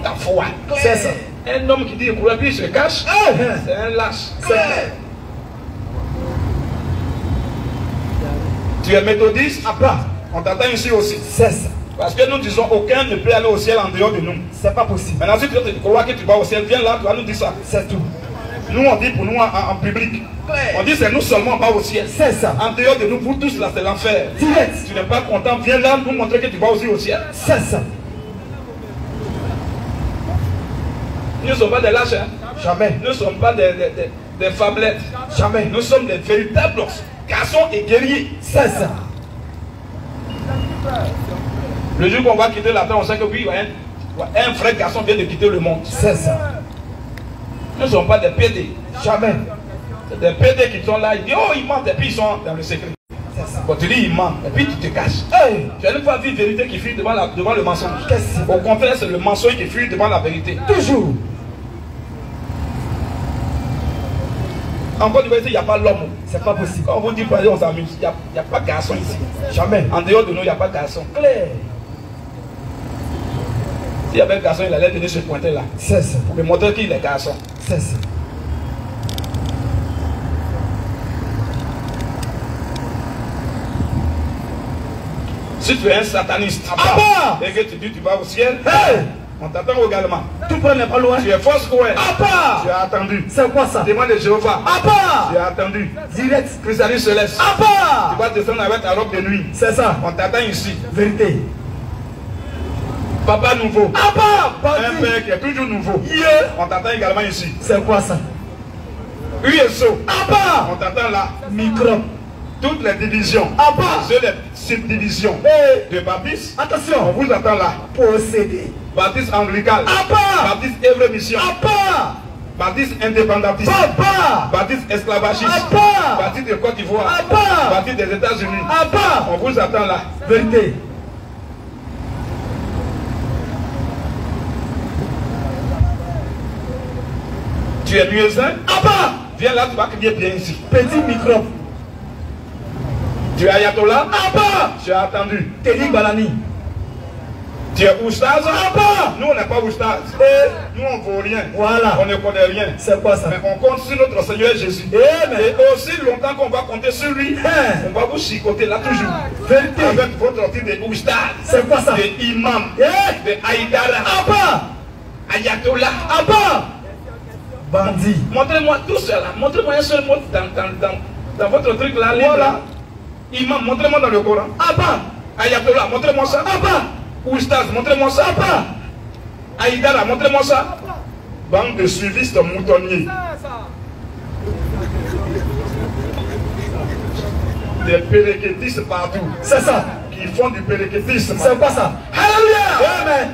ta foi. C'est ça. Un homme qui dit il croit, puis il se cache, c'est un lâche. Tu es méthodiste, on t'attend ici aussi. C'est ça. Parce que nous disons aucun ne peut aller au ciel en dehors de nous. C'est pas possible. Maintenant, si tu crois que tu vas au ciel, viens là, tu vas nous dire ça. C'est tout. Nous, on dit pour nous en public. On dit c'est nous seulement pas au ciel. C'est ça. En dehors de nous, vous tous là, c'est l'enfer. Direct. Tu n'es pas content, viens là nous montrer que tu vas aussi au ciel. C'est ça. Nous ne sommes pas des lâches. Hein? Jamais. Nous ne sommes pas des fablettes. Jamais. Nous sommes des véritables garçons et guerriers. C'est ça. Le jour qu'on va quitter la terre, on sait que oui, un vrai garçon vient de quitter le monde. C'est ça. Nous ne sommes pas des PD. Jamais. C'est des PD qui sont là, ils disent oh ils mentent et puis ils sont dans le secret. Quand tu dis ils mentent et puis tu te caches. Hey. Tu n'as pas vu vérité qui fuit devant le mensonge. Qu'est-ce? Au contraire, c'est le mensonge qui fuit devant la vérité. Toujours. Encore du côté, il n'y a pas l'homme. C'est pas possible. Quand on vous dit on s'amuse, il n'y a pas de garçon ici. Jamais. En dehors de nous, il n'y a pas de garçon. Claire. S'il y avait un garçon, il allait venir se pointer là. C'est ça. Pour me montrer qu'il est garçon. C'est ça. Si tu es un sataniste et que tu dis tu vas au ciel, on t'attend également. Tout près n'est pas loin. Tu es fausse ouais. Tu as attendu. C'est quoi ça? Demande de Jéhovah. Tu as attendu. Direct. Chrysalis céleste. Tu vas descendre avec ta robe de nuit. C'est ça. On t'attend ici. Vérité. Papa nouveau. Un Bandit. père qui est toujours nouveau. On t'attend également ici. C'est quoi ça? USO. On t'attend là. Microbe. Toutes les divisions. Les subdivisions de baptisme. Attention. On vous attend là. Possédé. Baptiste anglical. Baptiste œuvre mission. Baptiste indépendantiste. Baptiste esclavagiste. Baptiste de Côte d'Ivoire. Baptiste des États-Unis. On vous attend là. Vérité. Tu es muezzin. Viens là, tu vas crier bien ici. Petit microbe. Tu es ayatollah. Tu as attendu. Teddy Balani. Tu es oustaz. Nous on n'est pas oustaz. Nous on ne vaut rien. Voilà. On ne connaît rien. C'est quoi ça? Mais on compte sur notre Seigneur Jésus. Et aussi longtemps qu'on va compter sur lui, on va vous chicoter là toujours. Vérité. Avec votre titre de oustaz. C'est quoi ça? De imam. De haïdara. Ayatollah. Bandit. Montrez-moi tout cela. Montrez-moi un seul mot dans votre truc là. Voilà. Imam, montrez-moi dans le Coran. Ayatollah, montrez-moi ça. Oustaz, montrez-moi ça. Aïdara, montrez-moi ça. Bande de suivistes moutonniers. Des péréquétistes partout. C'est ça. Qui font du péréquétisme. C'est quoi ça? Alléluia. Amen.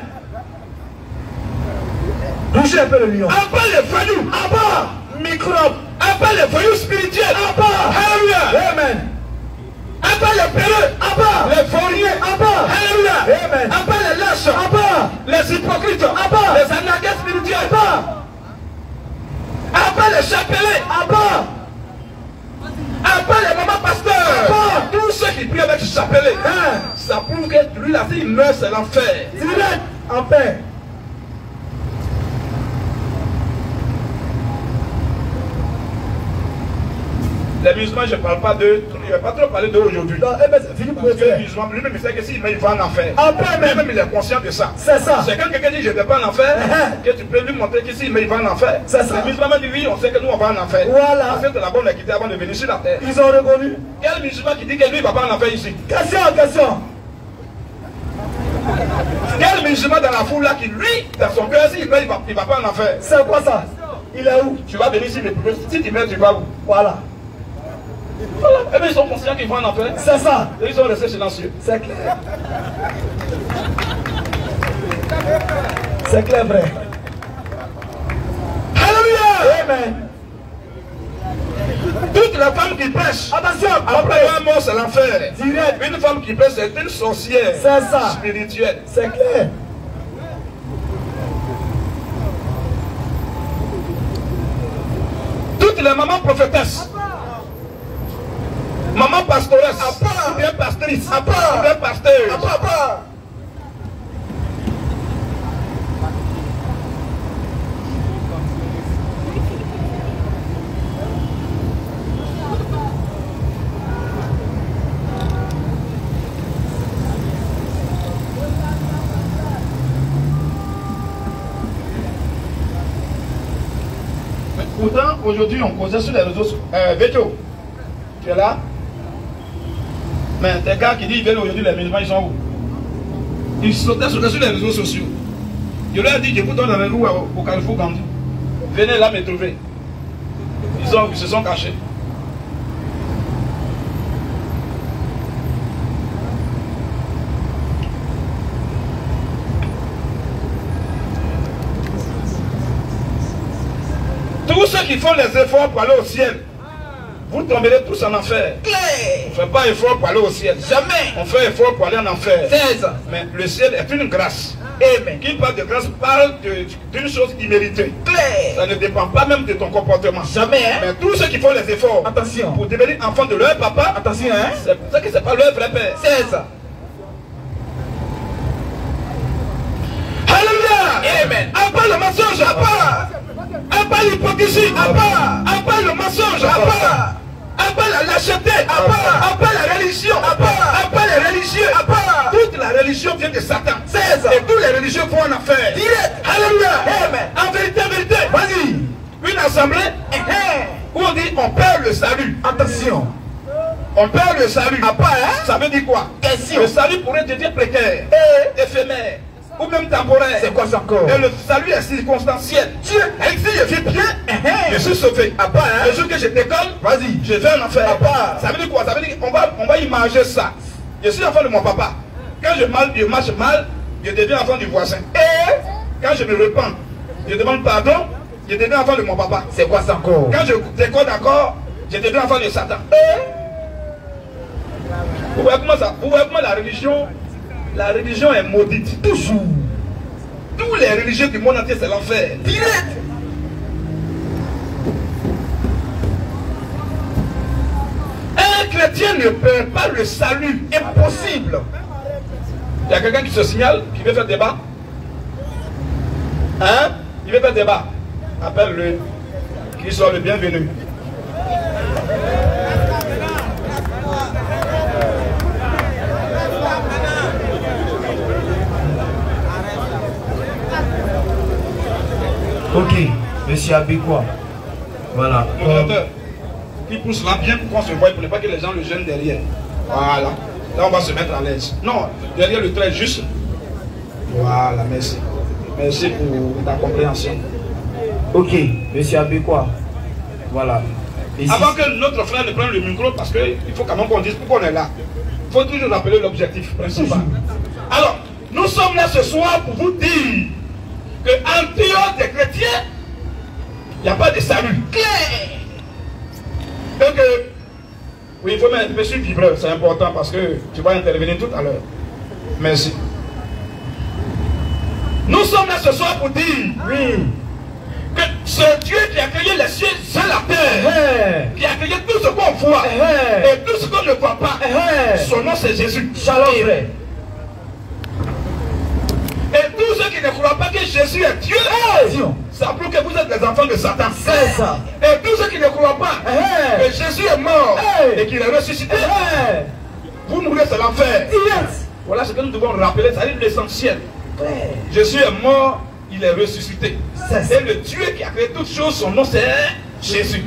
Bougez un peu le lion. Appelle les voyous. Microbe. Appelle les voyous spirituels. Alléluia. Amen. Appelle les péreux. Les vauriens. Alléluia. Amen. Appelle les lâches. Les hypocrites. Les anaguets spirituels. Appelle les chapelets. Appelle les mamans pasteurs. Tous ceux qui prient avec chapelet. Ça prouve que lui là, s'il meurt, c'est l'enfer. Direct. En paix. Les musulmans, je ne parle pas d'eux, je ne vais pas trop parler d'eux aujourd'hui. Parce que les musulmans, lui-même, il sait que s'il va en enfer. Lui-même, il est conscient de ça. C'est ça. C'est quand quelqu'un dit je ne vais pas en enfer, que tu peux lui montrer que s'il va en enfer. C'est ça. Les musulmans disent oui, on sait que nous on va en enfer. Voilà. Parce que de la bonne équité avant de venir sur la terre. Ils ont reconnu. Quel musulman qui dit que lui il ne va pas en enfer ici? Question. Quel musulman dans la foule là qui lui, dans son cœur, s'il meurt, il ne va pas en enfer? C'est quoi ça? Il est où? Tu vas venir ici, mais si tu meurs, tu vas où? Voilà. Voilà. Et bien ils sont conscients qu'ils vont en enfer. C'est ça. Et ils sont restés silencieux. C'est clair. C'est clair, vrai. Alléluia. Amen. Toutes les femmes qui pêchent, Attention. après la mort, c'est l'enfer. Direct. Une femme qui pêche, c'est une sorcière. C'est ça. Spirituelle. C'est clair. Toutes les mamans prophétesses, maman pastoresse, ou bien pastrice, ou bien pasteur, Pourtant, aujourd'hui, on causait sur les réseaux sociaux. Veto, tu es là? Mais tes gars qui disent qu'ils viennent aujourd'hui, les musulmans, ils sont où? Ils sautaient sur les réseaux sociaux. Je leur ai dit, je vous donne rendez-vous au Carrefour Gandhi. Venez là me trouver. Ils se sont cachés. Tous ceux qui font les efforts pour aller au ciel, vous tomberez tous en enfer. On ne fait pas effort pour aller au ciel. Jamais. On fait effort pour aller en enfer. 16. Mais le ciel est une grâce. Amen. Qui parle de grâce parle d'une chose imméritée. Claire. Ça ne dépend pas même de ton comportement. Jamais. Hein? Mais tous ceux qui font les efforts Attention. pour devenir enfant de leur papa, Attention, hein? c'est pour ça que ce n'est pas leur vrai père. 16. Alléluia. Amen. Après le mensonge, après l'hypocrisie, après le mensonge, après la lâcheté, après la religion, après les religieux, toute la religion vient de Satan. 16. Et tous les religieux font en affaire. Direct. Alléluia. Amen. En vérité, Vas-y. une assemblée où on dit on perd le salut. Attention. On perd le salut. Ça veut dire quoi? Question. Le salut pourrait devenir précaire, éphémère, ou même temporaire. C'est quoi ça encore? Et le salut est circonstanciel. Dieu, si je vis bien, je suis sauvé. Le jour que je déconne, Vas-y. je vais en enfer. Ça veut dire quoi? Ça veut dire qu'on va imager ça. Je suis enfant de mon papa. Quand je marche mal, je deviens enfant du voisin. Et quand je me repens, je demande pardon, je deviens enfant de mon papa. C'est quoi ça encore? Quand je déconne encore, je deviens enfant de Satan. Vous voyez comment la religion est maudite. Toujours. Tous les religieux du monde entier, c'est l'enfer. Direct. Un chrétien ne perd pas le salut. Impossible. Il y a quelqu'un qui se signale, qui veut faire débat. Hein? Il veut faire débat. Appelle-le. Qu'il soit le bienvenu. Ok, monsieur Abécois. Voilà. Modérateur, qui pousse là bien pour qu'on se voie, pour ne pas que les gens le gênent derrière. Voilà. Là, on va se mettre à l'aise. Non, derrière le trait juste. Voilà, merci. Merci pour ta compréhension. Ok, monsieur Abécois. Voilà. Et avant que notre frère ne prenne le micro, parce qu'il faut quand même qu'on dise pourquoi on est là. Il faut toujours rappeler l'objectif principal. Alors, nous sommes là ce soir pour vous dire qu'en dehors des chrétiens, il n'y a pas de salut. Donc, oui, il faut mettre un peu sur le vibreur, c'est important parce que tu vas intervenir tout à l'heure. Merci. Nous sommes là ce soir pour dire que ce Dieu qui a créé les cieux et la terre, qui a créé tout ce qu'on voit et tout ce qu'on ne voit pas, son nom c'est Jésus. Shalom, frère. Et tous ceux qui ne croient pas que Jésus est Dieu, ça prouve que vous êtes des enfants de Satan. C'est ça. Et tous ceux qui ne croient pas que Jésus est mort et qu'il est ressuscité, vous mourrez, c'est l'enfer. Voilà ce que nous devons rappeler, ça c'est l'essentiel. Jésus est mort, il est ressuscité. Et le Dieu qui a créé toutes choses, son nom c'est Jésus.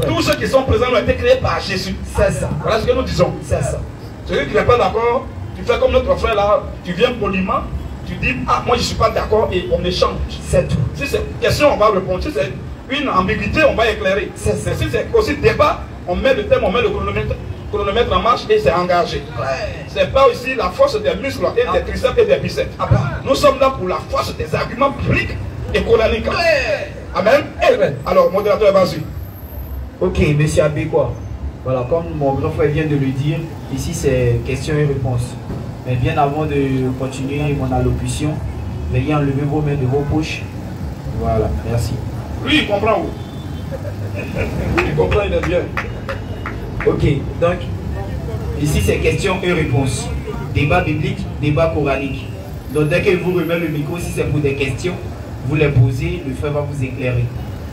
Tous ceux qui sont présents ont été créés par Jésus. C'est ça. Voilà ce que nous disons. C'est ça. Celui qui n'est pas d'accord, tu fais comme notre frère là, tu viens poliment, tu dis, ah, moi je ne suis pas d'accord et on échange. C'est tout. Si c'est une question, on va répondre. Si c'est une ambiguïté, on va éclairer. C'est ça. Si c'est aussi débat, on met le thème, on met le chronomètre en marche et c'est engagé. C'est pas aussi la force des muscles et des triceps et des biceps. Nous sommes là pour la force des arguments bibliques et coraniques. Amen. Alors, modérateur, vas-y. Ok, monsieur Abécois. Voilà, comme mon grand frère vient de le dire, ici c'est questions et réponses. Mais bien avant de continuer mon allocution, veuillez enlever vos mains de vos poches. Voilà, merci. Lui, il comprend où? Il comprend, il est bien. Ok, donc, ici c'est questions et réponses. Débat biblique, débat coranique. Donc dès que vous remettez le micro, si c'est pour des questions, vous les posez, le frère va vous éclairer.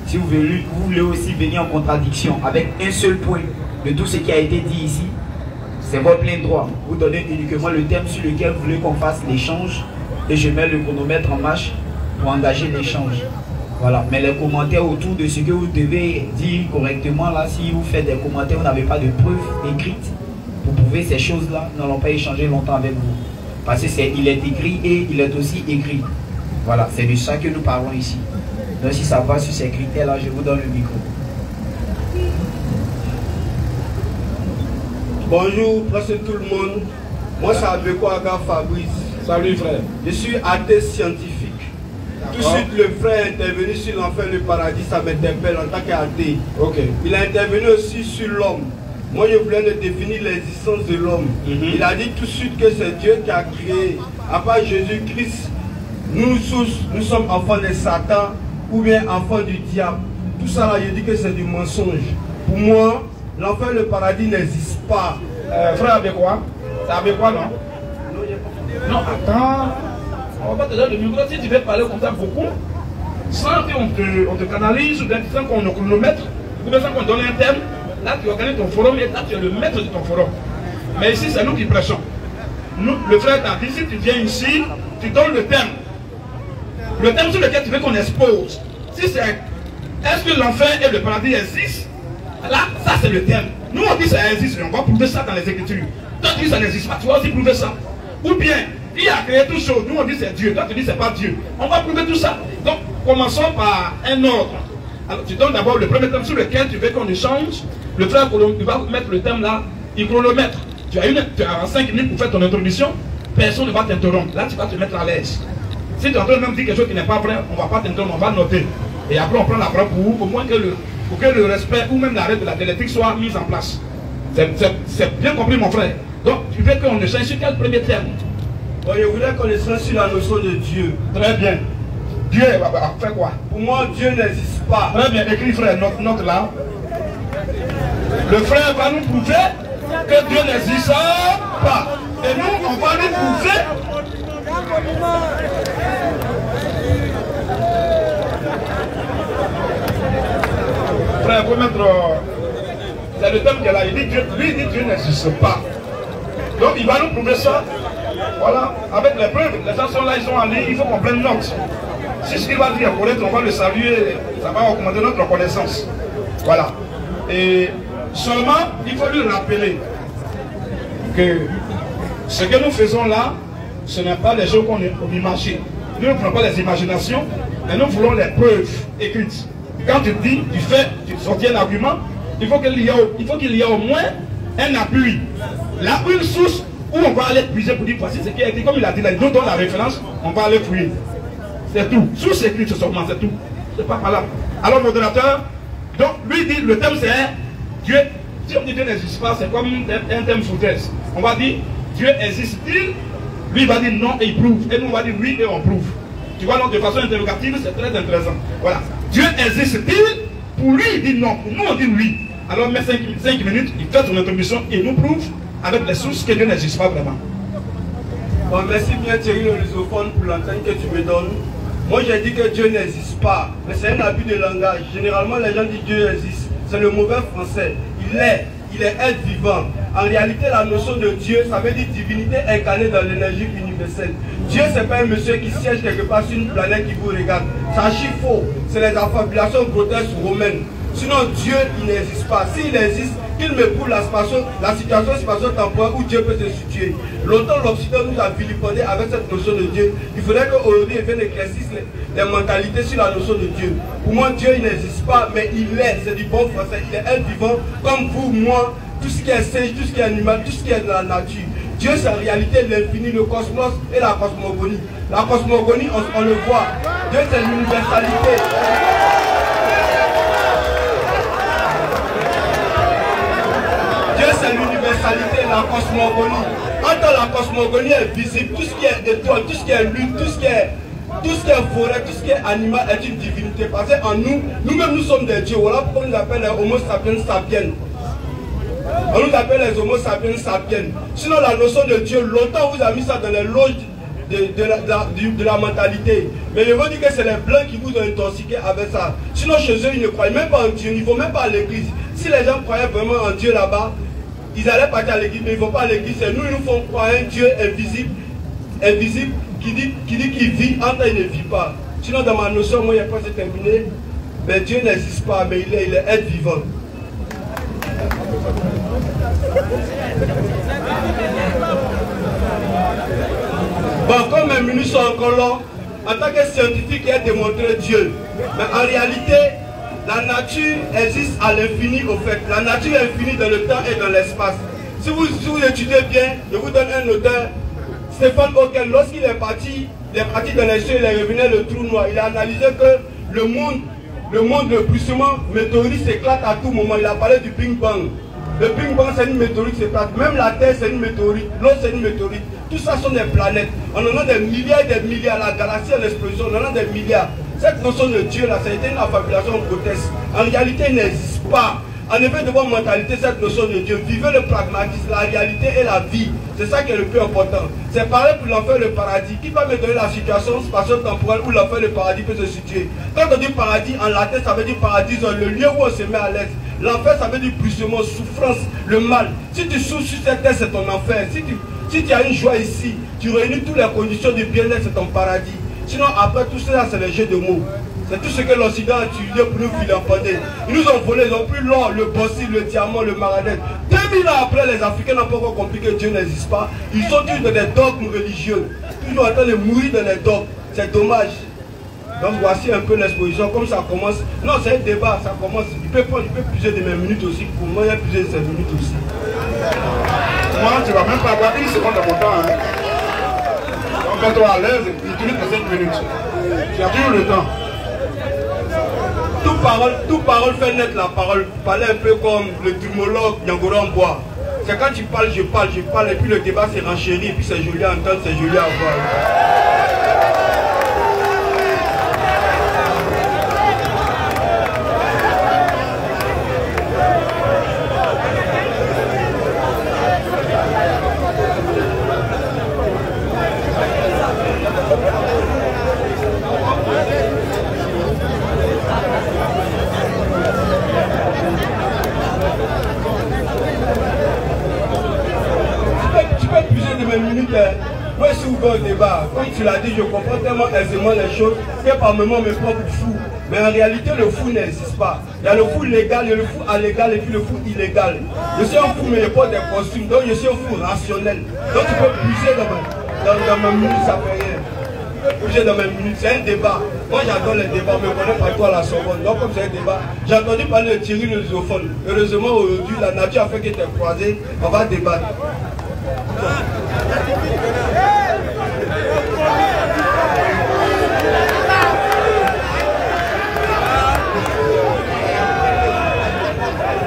Si vous voulez aussi venir en contradiction avec un seul point de tout ce qui a été dit ici, c'est votre plein droit. Vous donnez uniquement le thème sur lequel vous voulez qu'on fasse l'échange et je mets le chronomètre en marche pour engager l'échange. Voilà, mais les commentaires autour de ce que vous devez dire correctement, là, si vous faites des commentaires, vous n'avez pas de preuves écrites pour prouver ces choses-là, nous n'allons pas échanger longtemps avec vous. Parce qu'il est écrit et il est aussi écrit. Voilà, c'est de ça que nous parlons ici. Donc si ça va sur ces critères-là, je vous donne le micro. Bonjour, presque tout le monde. Moi, c'est Abeko Aga Fabrice. Salut frère. Je suis athée scientifique. Tout de suite, le frère est intervenu sur l'enfer et le paradis, ça m'interpelle en tant qu'athée. Okay. Il a intervenu aussi sur l'homme. Moi, je voulais définir l'existence de l'homme. Il a dit tout de suite que c'est Dieu qui a créé. À part Jésus-Christ, nous tous, nous sommes enfants de Satan ou bien enfants du diable. Tout ça là, je dis que c'est du mensonge. Pour moi, l'enfer et le paradis n'existent pas. Frère Abekwa, c'est Abekwa, non? Non, attends. On va te donner le micro si tu veux parler comme ça beaucoup, sans qu'on te canalise, ou bien sans qu'on nous chronomètre, ou bien sans qu'on donne un thème. Là, tu organises ton forum et là, tu es le maître de ton forum. Mais ici, c'est nous qui prêchons. Nous, le frère t'a dit, si tu viens ici, tu donnes le thème. Le thème sur lequel tu veux qu'on expose. Si c'est est-ce que l'enfer et le paradis existent? Là, ça c'est le thème. Nous on dit que ça existe, on va prouver ça dans les Écritures. Toi tu dis que ça n'existe pas, tu vas aussi prouver ça. Ou bien, il a créé tout chose, nous on dit que c'est Dieu, toi tu dis que c'est pas Dieu. On va prouver tout ça. Donc, commençons par un ordre. Alors, tu donnes d'abord le premier thème sur lequel tu veux qu'on échange. Le frère, il va mettre le thème là, il chronomètre. Tu as 5 minutes pour faire ton introduction, personne ne va t'interrompre. Là, tu vas te mettre à l'aise. Si tu es en train de même dire quelque chose qui n'est pas vrai, on ne va pas t'interrompre, on va noter. Et après, on prend la parole pour au moins que le respect ou même la règle de la dialectique soit mise en place. C'est bien compris, mon frère. Donc, tu veux qu'on échange sur quel premier thème? Bon, je voulais qu'on échange sur la notion de Dieu. Très bien. Dieu va faire quoi? Pour moi, Dieu n'existe pas. Très bien, écrit frère, note là. Le frère va nous prouver que Dieu n'existe pas. Et nous, on va lui prouver. Frère, vous mettre. C'est le thème qu'elle a. Il dit Dieu, lui, il dit Dieu n'existe pas. Donc il va nous prouver ça. Voilà, avec les preuves. Les gens sont là, ils sont en ligne, il faut qu'on prenne note. Si ce qu'il va dire connaître, on va le saluer, ça va augmenter notre connaissance. Voilà. Et seulement, il faut lui rappeler que ce que nous faisons là, ce n'est pas les choses qu'on imagine. Nous ne prenons pas les imaginations, mais nous voulons les preuves écrites. Quand tu dis, tu sortis un argument, il faut qu'il y ait au moins un appui. Là, une source où on va aller puiser pour dire voici ce qui est écrit. Comme il a dit là, il nous donne la référence, on va aller fouiller. C'est tout. Source écrite seulement, c'est tout. C'est pas par là. Alors, modérateur, donc lui dit, le thème c'est Dieu. Si on dit Dieu n'existe pas, c'est comme un thème foutaise. On va dire Dieu existe-t-il? Lui il va dire non et il prouve. Et nous on va dire oui et on prouve. Tu vois, donc de façon interrogative, c'est très intéressant. Voilà. Dieu existe-t-il? Pour lui, il dit non. Pour nous, on dit oui. Alors, met 5 minutes, il fait son introduction et nous prouve avec les sources que Dieu n'existe pas vraiment. Bon, merci bien Thierry le lusophone pour l'antenne que tu me donnes. Moi, j'ai dit que Dieu n'existe pas. Mais c'est un abus de langage. Généralement, les gens disent Dieu existe. C'est le mauvais français. Il est être vivant. En réalité, la notion de Dieu, ça veut dire divinité incarnée dans l'énergie universelle. Dieu, c'est pas un monsieur qui siège quelque part sur une planète qui vous regarde. C'est archi faux. C'est les affabulations grotesques romaines. Sinon, Dieu, il n'existe pas. S'il existe, qu'il me prouve la situation spatio-temporelle où Dieu peut se situer. Longtemps, l'Occident nous a vilipendé avec cette notion de Dieu. Il faudrait qu'aujourd'hui, il vienne éclaircir les mentalités sur la notion de Dieu. Pour moi, Dieu, il n'existe pas, mais il est. C'est du bon français. Il est être vivant comme vous, moi, tout ce qui est sage, tout ce qui est animal, tout ce qui est de la nature. Dieu, c'est en réalité l'infini, le cosmos et la cosmogonie. La cosmogonie, on le voit. Dieu, c'est l'universalité. Dieu, c'est l'universalité, la cosmogonie. Quand la cosmogonie est visible, tout ce qui est étoile, tout ce qui est lune, tout ce qui est forêt, tout ce qui est animal est une divinité. Parce qu'en nous-mêmes, nous sommes des dieux. Voilà pourquoi on nous appelle les Homo sapiens sapiens. On nous appelle les Homo sapiens sapiens. Sinon, la notion de Dieu, longtemps, vous avez mis ça dans les loges de la mentalité. Mais je veux dire que c'est les blancs qui vous ont intoxiqué avec ça. Sinon, chez eux, ils ne croient même pas en Dieu. Ils ne vont même pas à l'église. Si les gens croyaient vraiment en Dieu là-bas, ils allaient partir à l'église, mais ils ne vont pas à l'église. C'est nous, ils nous font croire un Dieu invisible qui dit qu'il vit, en temps il ne vit pas. Sinon, dans ma notion, moi, il n'y a pas c'est terminé. Mais Dieu n'existe pas, mais il est être vivant. Bon, comme mes minutes sont encore là, en tant que scientifique qui a démontré Dieu, mais en réalité, la nature existe à l'infini au fait. La nature est infinie dans le temps et dans l'espace. Si vous étudiez bien, je vous donne un auteur, Stéphane Hawking, lorsqu'il est parti dans les cieux, il est revenu le trou noir. Il a analysé que le monde, le bruissement météorique s'éclate à tout moment. Il a parlé du Big Bang. Le Big Bang, c'est une météorite qui s'éclate. Même la Terre, c'est une météorite. L'eau, c'est une météorite. Tout ça sont des planètes. On en a des milliards et des milliards. La galaxie en explosion, on en a des milliards. Cette notion de Dieu, là, ça a été une affabulation grotesque. En réalité, il n'existe pas. En effet, de votre mentalité, cette notion de Dieu, vivez le pragmatisme, la réalité et la vie. C'est ça qui est le plus important. C'est pareil pour l'enfer et le paradis. Qui va me donner la situation spatio-temporelle où l'enfer et le paradis peut se situer? Quand on dit paradis, en latin, ça veut dire paradis, le lieu où on se met à l'aise. L'enfer, ça veut dire bruissement, souffrance, le mal. Si tu souffres sur cette terre, c'est ton enfer. Si tu as une joie ici, tu réunis toutes les conditions de bien-être, c'est ton paradis. Sinon, après tout cela, c'est le jeu de mots. C'est tout ce que l'Occident a utilisé pour nous vilipender. Ils nous ont volé, ils ont pris l'or, le bossil, le diamant, le maradette. 2000 ans après, les Africains n'ont pas encore compris que Dieu n'existe pas. Ils sont tous dans des dogmes religieux. Toujours en train de mourir dans les dogmes. C'est dommage. Donc voici un peu l'exposition, comme ça commence. Non, c'est un débat, ça commence. Il peut puiser de mes minutes aussi. Pour moi, il y a puiser de ses minutes aussi. Moi, tu ne vas même pas avoir une seconde de mon temps. Hein. Donc, quand tu es à l'aise, utilise tes 5 minutes. Tu as toujours le temps. Toute parole fait naître la parole. Parler un peu comme le dumologue Yangora en bois. C'est quand tu parles, je parle, et puis le débat s'est renchéri, et puis c'est joli à entendre, c'est joli à voir. Moi, je suis ouvert au débat. Comme tu l'as dit, je comprends tellement aisément les choses que par moments mes propres fous. Mais en réalité, le fou n'existe pas. Il y a le fou légal, il y a le fou illégal et puis le fou illégal. Je suis un fou, mais je porte des costumes. Donc, je suis un fou rationnel. Donc, tu peux puiser dans ma minute, ça fait rien. Tu peux puiser dans mes minutes. C'est un débat. Moi, j'adore les débats. On me connaît pas toi à la Sorbonne. Donc, comme c'est un débat, j'ai entendu parler de Thierry le Lusophone. Heureusement, aujourd'hui, la nature a fait qu'il était croisé. On va débattre.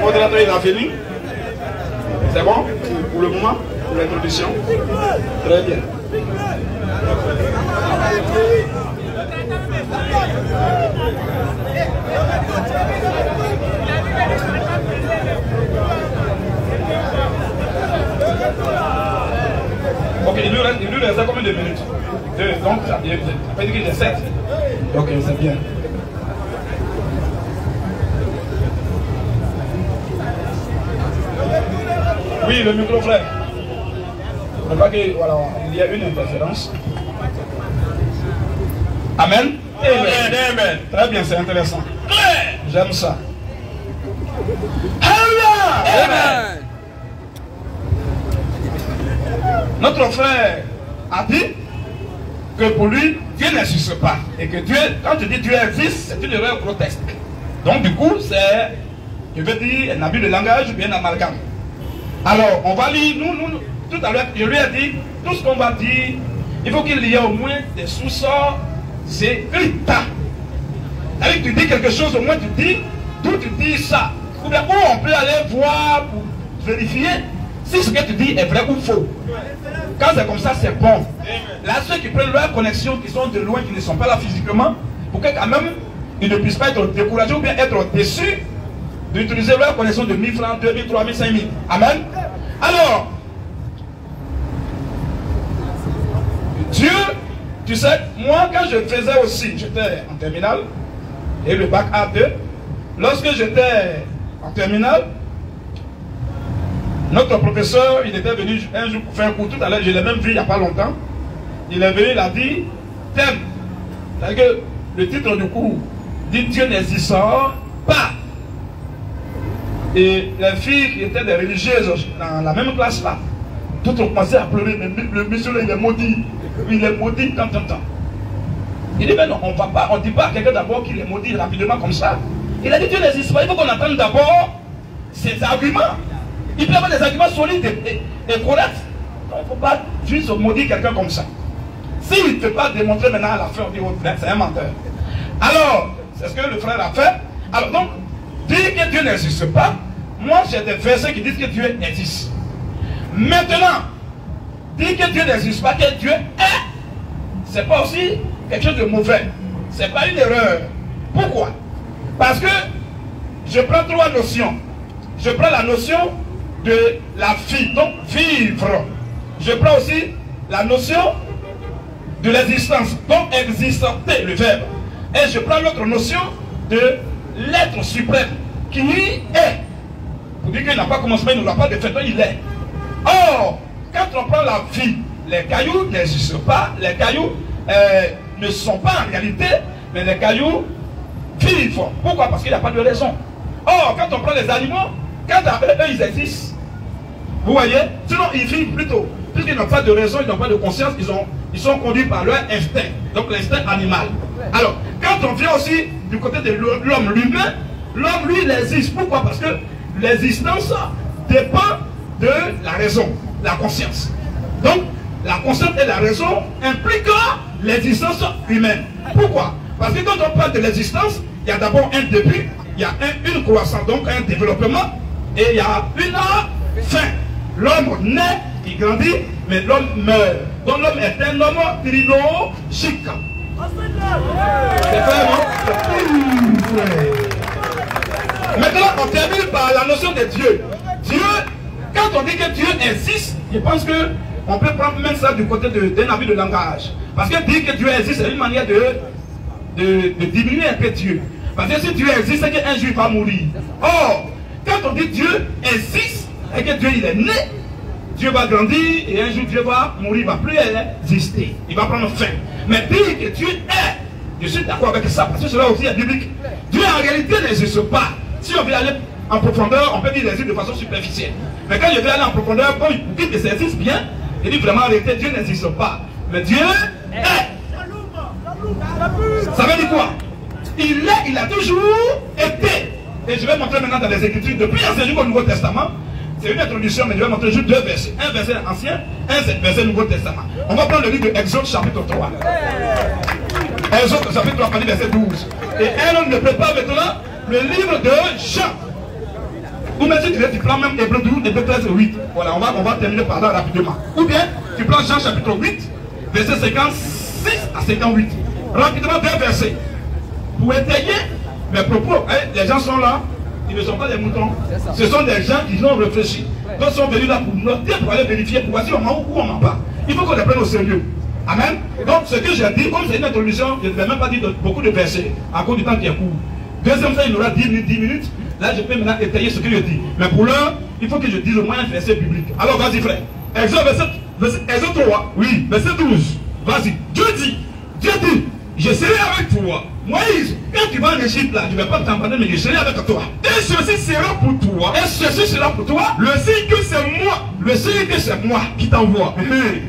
Modérateur, il a fini. C'est bon pour le moment, pour l'introduction. Très bien. Ok, il lui reste combien de minutes? 2, donc ça veut dire qu'il est 7. Ok, c'est bien. Oui, le micro frère. Je crois que voilà, il y a une interférence. Amen. Amen. Amen. Très bien, c'est intéressant. J'aime ça. Amen. Amen. Notre frère a dit que pour lui, Dieu n'existe pas. Et que Dieu, quand tu dis Dieu existe, c'est une erreur grotesque. Donc du coup, c'est, je veux dire, un abus de langage ou bien un amalgame. Alors, on va lire, nous, tout à l'heure, je lui ai dit, tout ce qu'on va dire, il faut qu'il y ait au moins des sous-sorts, c'est état. C'est-à-dire que tu dis quelque chose, au moins tu dis, d'où tu dis ça. Ou bien où on peut aller voir pour vérifier si ce que tu dis est vrai ou faux. Quand c'est comme ça, c'est bon. Là, ceux qui prennent leur connexion, qui sont de loin, qui ne sont pas là physiquement, pour que quand même, ils ne puissent pas être découragés ou bien être déçus d'utiliser leur connexion de 1000 francs, 2000, 3000, 5000. Amen. Alors, Dieu, tu sais, moi quand je faisais aussi, j'étais en terminale, et le bac A2, lorsque j'étais en terminale, notre professeur, il était venu un jour pour faire un cours, tout à l'heure, je l'ai même vu il n'y a pas longtemps, il est venu, il a dit, thème, c'est-à-dire que le titre du cours dit Dieu n'existe pas. Et les filles qui étaient des religieuses dans la même classe là, toutes ont commencé à pleurer, mais le monsieur là, il est maudit. Il est maudit tant. Il dit, mais non, on ne dit pas à quelqu'un d'abord qu'il est maudit rapidement comme ça. Il a dit, Dieu n'existe pas. Il faut qu'on entende d'abord ses arguments. Il peut y avoir des arguments solides et corrects. Donc, il ne faut pas juste maudire quelqu'un comme ça. S'il ne peut pas démontrer maintenant à la fin, on dit, oh, c'est un menteur. Alors, c'est ce que le frère a fait. Alors, donc, dire que Dieu n'existe pas, moi, j'ai des versets qui disent que Dieu existe. Maintenant, dire que Dieu n'existe pas, que Dieu est, c'est pas aussi quelque chose de mauvais. C'est pas une erreur. Pourquoi? Parce que je prends trois notions. Je prends la notion de la vie, donc vivre. Je prends aussi la notion de l'existence, donc exister, le verbe. Et je prends l'autre notion de l'être suprême, qui est. Pour dire qu'il n'a pas commencé, il n'a pas de fait, il est. Or, quand on prend la vie, les cailloux n'existent pas, les cailloux ne sont pas en réalité, mais les cailloux vivent. Pourquoi? Parce qu'il n'y a pas de raison. Or, quand on prend les animaux, quand eux ils existent, vous voyez, sinon ils vivent plutôt. Puisqu'ils n'ont pas de raison, ils n'ont pas de conscience, ils sont conduits par leur instinct, donc l'instinct animal. Alors, quand on vient aussi du côté de l'homme lui-même, l'homme lui il existe. Pourquoi? Parce que l'existence dépend de la raison, la conscience. Donc, la conscience et la raison impliquent l'existence humaine. Pourquoi? Parce que quand on parle de l'existence, il y a d'abord un début, il y a une croissance, donc un développement, et il y a une fin. L'homme naît, il grandit, mais l'homme meurt. Donc l'homme est un homme trilogique. C'est vrai, non? Maintenant, on termine par la notion de Dieu. Dieu, quand on dit que Dieu existe, je pense qu'on peut prendre même ça du côté d'un avis de langage. Parce que dire que Dieu existe, c'est une manière de diminuer un peu Dieu. Parce que si Dieu existe, c'est qu'un juif va mourir. Or, quand on dit Dieu existe, et que Dieu il est né, Dieu va grandir et un jour Dieu va mourir, il ne va plus exister. Il va prendre fin. Mais dire que Dieu est, je suis d'accord avec ça, parce que cela aussi est biblique. Dieu en réalité n'existe pas. Si on veut aller en profondeur, on peut dire qu'il existe de façon superficielle. Mais quand je vais aller en profondeur, pour qu'il existe bien, il dit vraiment en réalité Dieu n'existe pas. Mais Dieu est. Ça veut dire quoi? Il est, il a toujours été. Et je vais montrer maintenant dans les Écritures, depuis l'Ancien jusqu'au Nouveau Testament. C'est une introduction, mais je vais montrer juste deux versets. Un verset ancien, un verset Nouveau Testament. On va prendre le livre de Exode chapitre 3. Exode chapitre 3, verset 12. Et un homme ne prépare maintenant le livre de Jean. Ou bien si tu prends même Hébreu 12, Hébreu 13 et 8. Voilà, on va terminer par là rapidement. Ou bien tu prends Jean chapitre 8, verset 56 à 58. Rapidement, deux versets. Pour étayer mes propos, les gens sont là. Ils ne sont pas des moutons. Ce sont des gens qui ont réfléchi. D'autres sont venus là pour noter, pour aller vérifier, pour voir si on ment ou on ment pas. Il faut qu'on les prenne au sérieux. Amen. Donc ce que j'ai dit, comme c'est une introduction, je ne vais même pas dire beaucoup de versets, à cause du temps qui est court. Deuxième fois, il y aura 10 minutes. Là, je peux maintenant étayer ce que je dis. Mais pour l'heure, il faut que je dise au moins un verset biblique. Alors vas-y frère. Exode 3, oui, verset 12. Vas-y. Dieu dit, je serai avec toi. Moïse, quand tu vas en Égypte là, je ne vais pas t'abandonner, mais je serai avec toi. Et ceci sera pour toi. Et ceci sera pour toi. Le signe que c'est moi. Le signe que c'est moi qui t'envoie.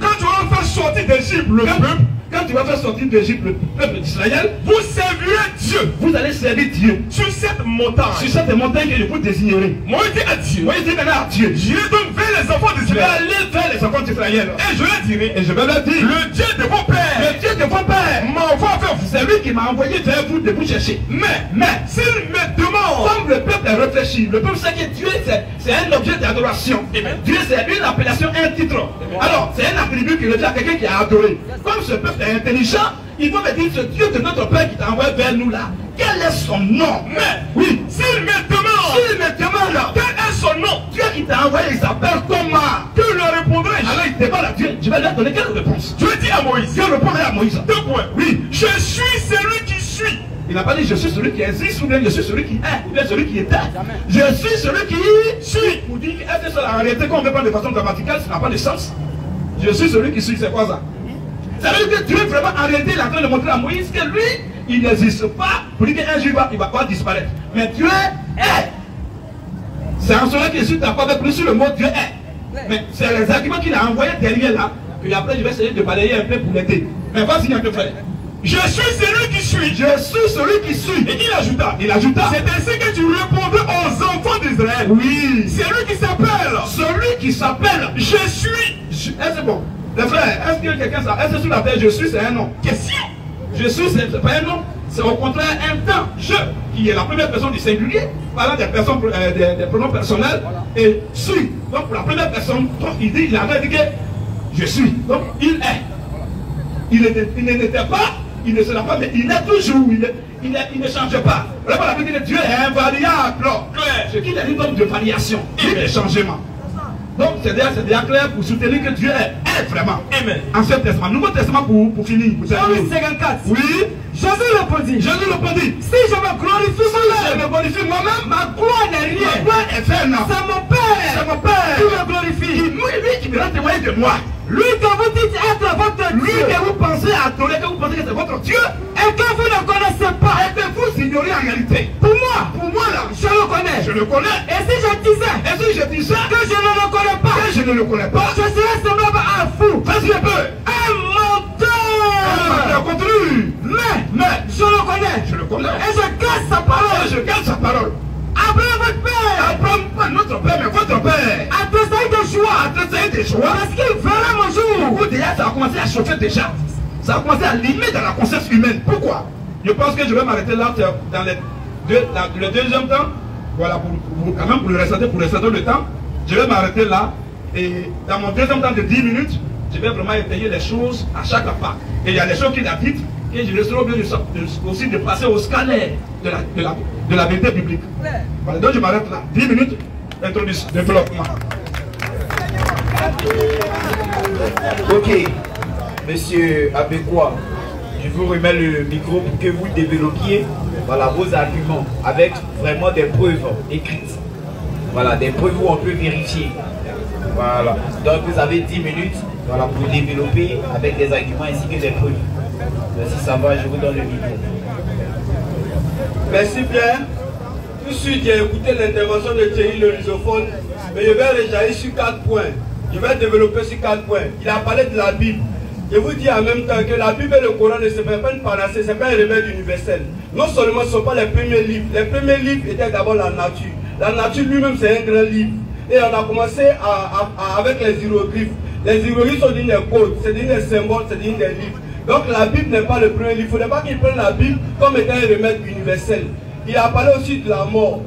Quand tu vas faire sortir d'Égypte le peuple, quand tu vas faire sortir d'Égypte le peuple d'Israël, vous servirez Dieu. Vous allez servir Dieu. Sur cette montagne. Sur cette montagne que je vous désignerai. Moïse dit à Dieu. Moïse dit maintenant à Dieu. J'irai donc vers les enfants d'Israël. Je vais aller vers les enfants d'Israël. Et je leur dirai. Et je vais leur dire. Le Dieu de vos pères. Le Dieu de vos pères m'envoie vers vous. C'est lui qui m'a envoyé vers vous de vous chercher. Mais, s'il me demande. Comme le peuple est réfléchi, le peuple sait que Dieu c'est un objet d'adoration. Dieu c'est une appellation, un titre. Alors, c'est un attribut qui revient à quelqu'un qui a adoré. Comme ce peuple est intelligent, il faut me dire ce Dieu de notre Père qui t'a envoyé vers nous là. Quel est son nom? Mais, oui, s'il me demande, quel est son nom? Dieu qui t'a envoyé, il s'appelle comment? Que lui répondrai-je? Alors il demande à Dieu, je vais lui donner quelle réponse? Dieu dit à Moïse. Dieu répondrait à Moïse. Deux points. Oui, je suis celui qui suis. Il n'a pas dit je suis celui qui existe ou bien je suis celui qui est ou bien celui qui était. Je suis celui qui suis. Pour dire que est-ce que en réalité, quand on veut prendre de façon grammaticale, ça n'a pas de sens. Je suis celui qui suis, c'est quoi ça? Ça veut dire que Dieu vraiment en réalité il est en train de montrer à Moïse que lui, il n'existe pas pour dire qu'un jour il va pas disparaître. Mais Dieu est. C'est en cela que je suis d'accord avec lui sur le mot Dieu est. Mais c'est les arguments qu'il a envoyés derrière là. Et après je vais essayer de balayer un peu pour l'aider. Mais vas-y un peu frère. Je suis celui qui suis. Je suis celui qui suis. Et il ajouta. C'est ainsi que tu répondrais aux enfants d'Israël. Oui. Celui qui s'appelle. Celui qui s'appelle. Je suis. C'est bon. Les frères, est-ce que quelqu'un sait? Est-ce que sur la terre je suis c'est un nom? Question. Je suis c'est pas un nom. C'est au contraire un temps. Je qui est la première personne du singulier. Parlant des personnes des pronoms personnels. Et suis. Donc pour la première personne, donc, il a dit que je suis. Donc il est. Il n'était pas, il ne sera pas, mais il est toujours, il ne change pas. Vraiment, la Bible dit que Dieu est invariable. Ce qu'il a dit donc de variation et de changement. Donc c'est déjà clair pour soutenir que Dieu est vraiment. Amen. Ancien Testament, Nouveau Testament pour finir. Pour 54. Oui. Jésus répondit. Si je me glorifie moi-même, ma gloire n'est rien. Ma gloire est vaine. C'est mon Père. Qui me glorifie. Lui qui me rend témoin de moi. Lui que vous dites être votre Dieu. Lui que vous pensez adorer, que vous pensez que c'est votre Dieu. Et que vous ne connaissez pas. Et que vous ignorez en réalité. Pour moi là, je le connais. Je le connais. Et si je disais que je ne le connais pas. Que je ne le connais pas. Je serais semblable à un fou. Vas-y un peu. Un menteur. Continue. Mais je le connais. Je le connais. Et je garde sa parole. Abraham votre père. Abraham pas notre père mais votre père. A tressailli de joie. Parce qu'il verra mon jour. Vous déjà ça a commencé à chauffer déjà. Ça a commencé à limer dans la conscience humaine. Pourquoi? Je pense que je vais m'arrêter là dans le deuxième temps. Voilà, quand même pour le restant le temps. Je vais m'arrêter là. Et dans mon deuxième temps de 10 minutes, je vais vraiment étayer les choses à chaque pas. Et il y a des choses qu'il a dites. Et je serai obligé aussi de passer au scanner de la vérité biblique. Voilà, donc je m'arrête là. 10 minutes d'introduction, développement. Ok, monsieur Abekwa, je vous remets le micro pour que vous développiez vos arguments avec vraiment des preuves écrites. Voilà, des preuves où on peut vérifier. Voilà, donc vous avez 10 minutes pour développer avec des arguments ainsi que des preuves. Si ça va, je vous donne le micro. Merci bien. Tout de suite, j'ai écouté l'intervention de Thierry le lusophone, mais je vais réagir sur 4 points. Je vais développer sur 4 points. Il a parlé de la Bible. Je vous dis en même temps que la Bible et le Coran ne sont pas une panacée, ce n'est pas un remède universel. Non seulement ce ne sont pas les premiers livres. Les premiers livres étaient d'abord la nature. La nature lui-même, c'est un grand livre. Et on a commencé avec les hiéroglyphes. Les hiéroglyphes sont des codes, c'est des symboles, c'est des livres. Donc la Bible n'est pas le premier livre. Il ne faut pas qu'il prenne la Bible comme étant un remède universel. Il a parlé aussi de la mort.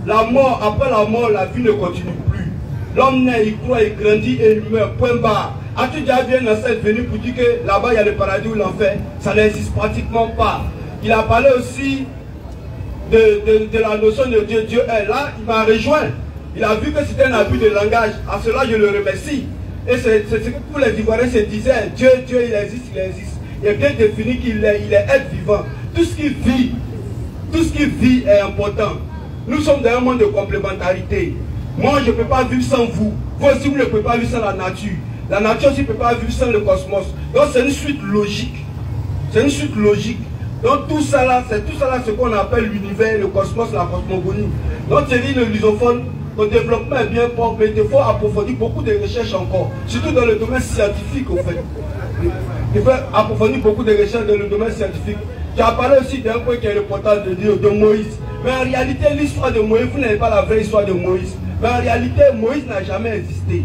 La mort, après la mort, la vie ne continue plus. L'homme naît, il croit, il grandit et il meurt. Point barre. As-tu déjà vu un ancêtre venir pour dire que là-bas il y a le paradis ou l'enfer? Ça n'existe pratiquement pas. Il a parlé aussi de la notion de Dieu. Dieu est là, il m'a rejoint. Il a vu que c'était un abus de langage. À cela, je le remercie. Et c'est ce que tous les Ivoiriens se disaient. Dieu, il existe, il existe. Il est bien défini qu'il est être vivant. Tout ce qui vit est important. Nous sommes dans un monde de complémentarité. Moi, je ne peux pas vivre sans vous. Vous aussi, vous ne pouvez pas vivre sans la nature. La nature aussi ne peut pas vivre sans le cosmos. Donc, c'est une suite logique. C'est une suite logique. Donc, tout ça là, c'est ce qu'on appelle l'univers, le cosmos, la cosmogonie. Donc, Thierry le lusophone, le développement est bien propre, mais il faut approfondir beaucoup de recherches encore. Surtout dans le domaine scientifique, au fait. Il faut approfondir beaucoup de recherches dans le domaine scientifique. Tu as parlé aussi d'un point qui est important de Moïse. Mais en réalité, l'histoire de Moïse, vous n'avez pas la vraie histoire de Moïse. Mais en réalité, Moïse n'a jamais existé.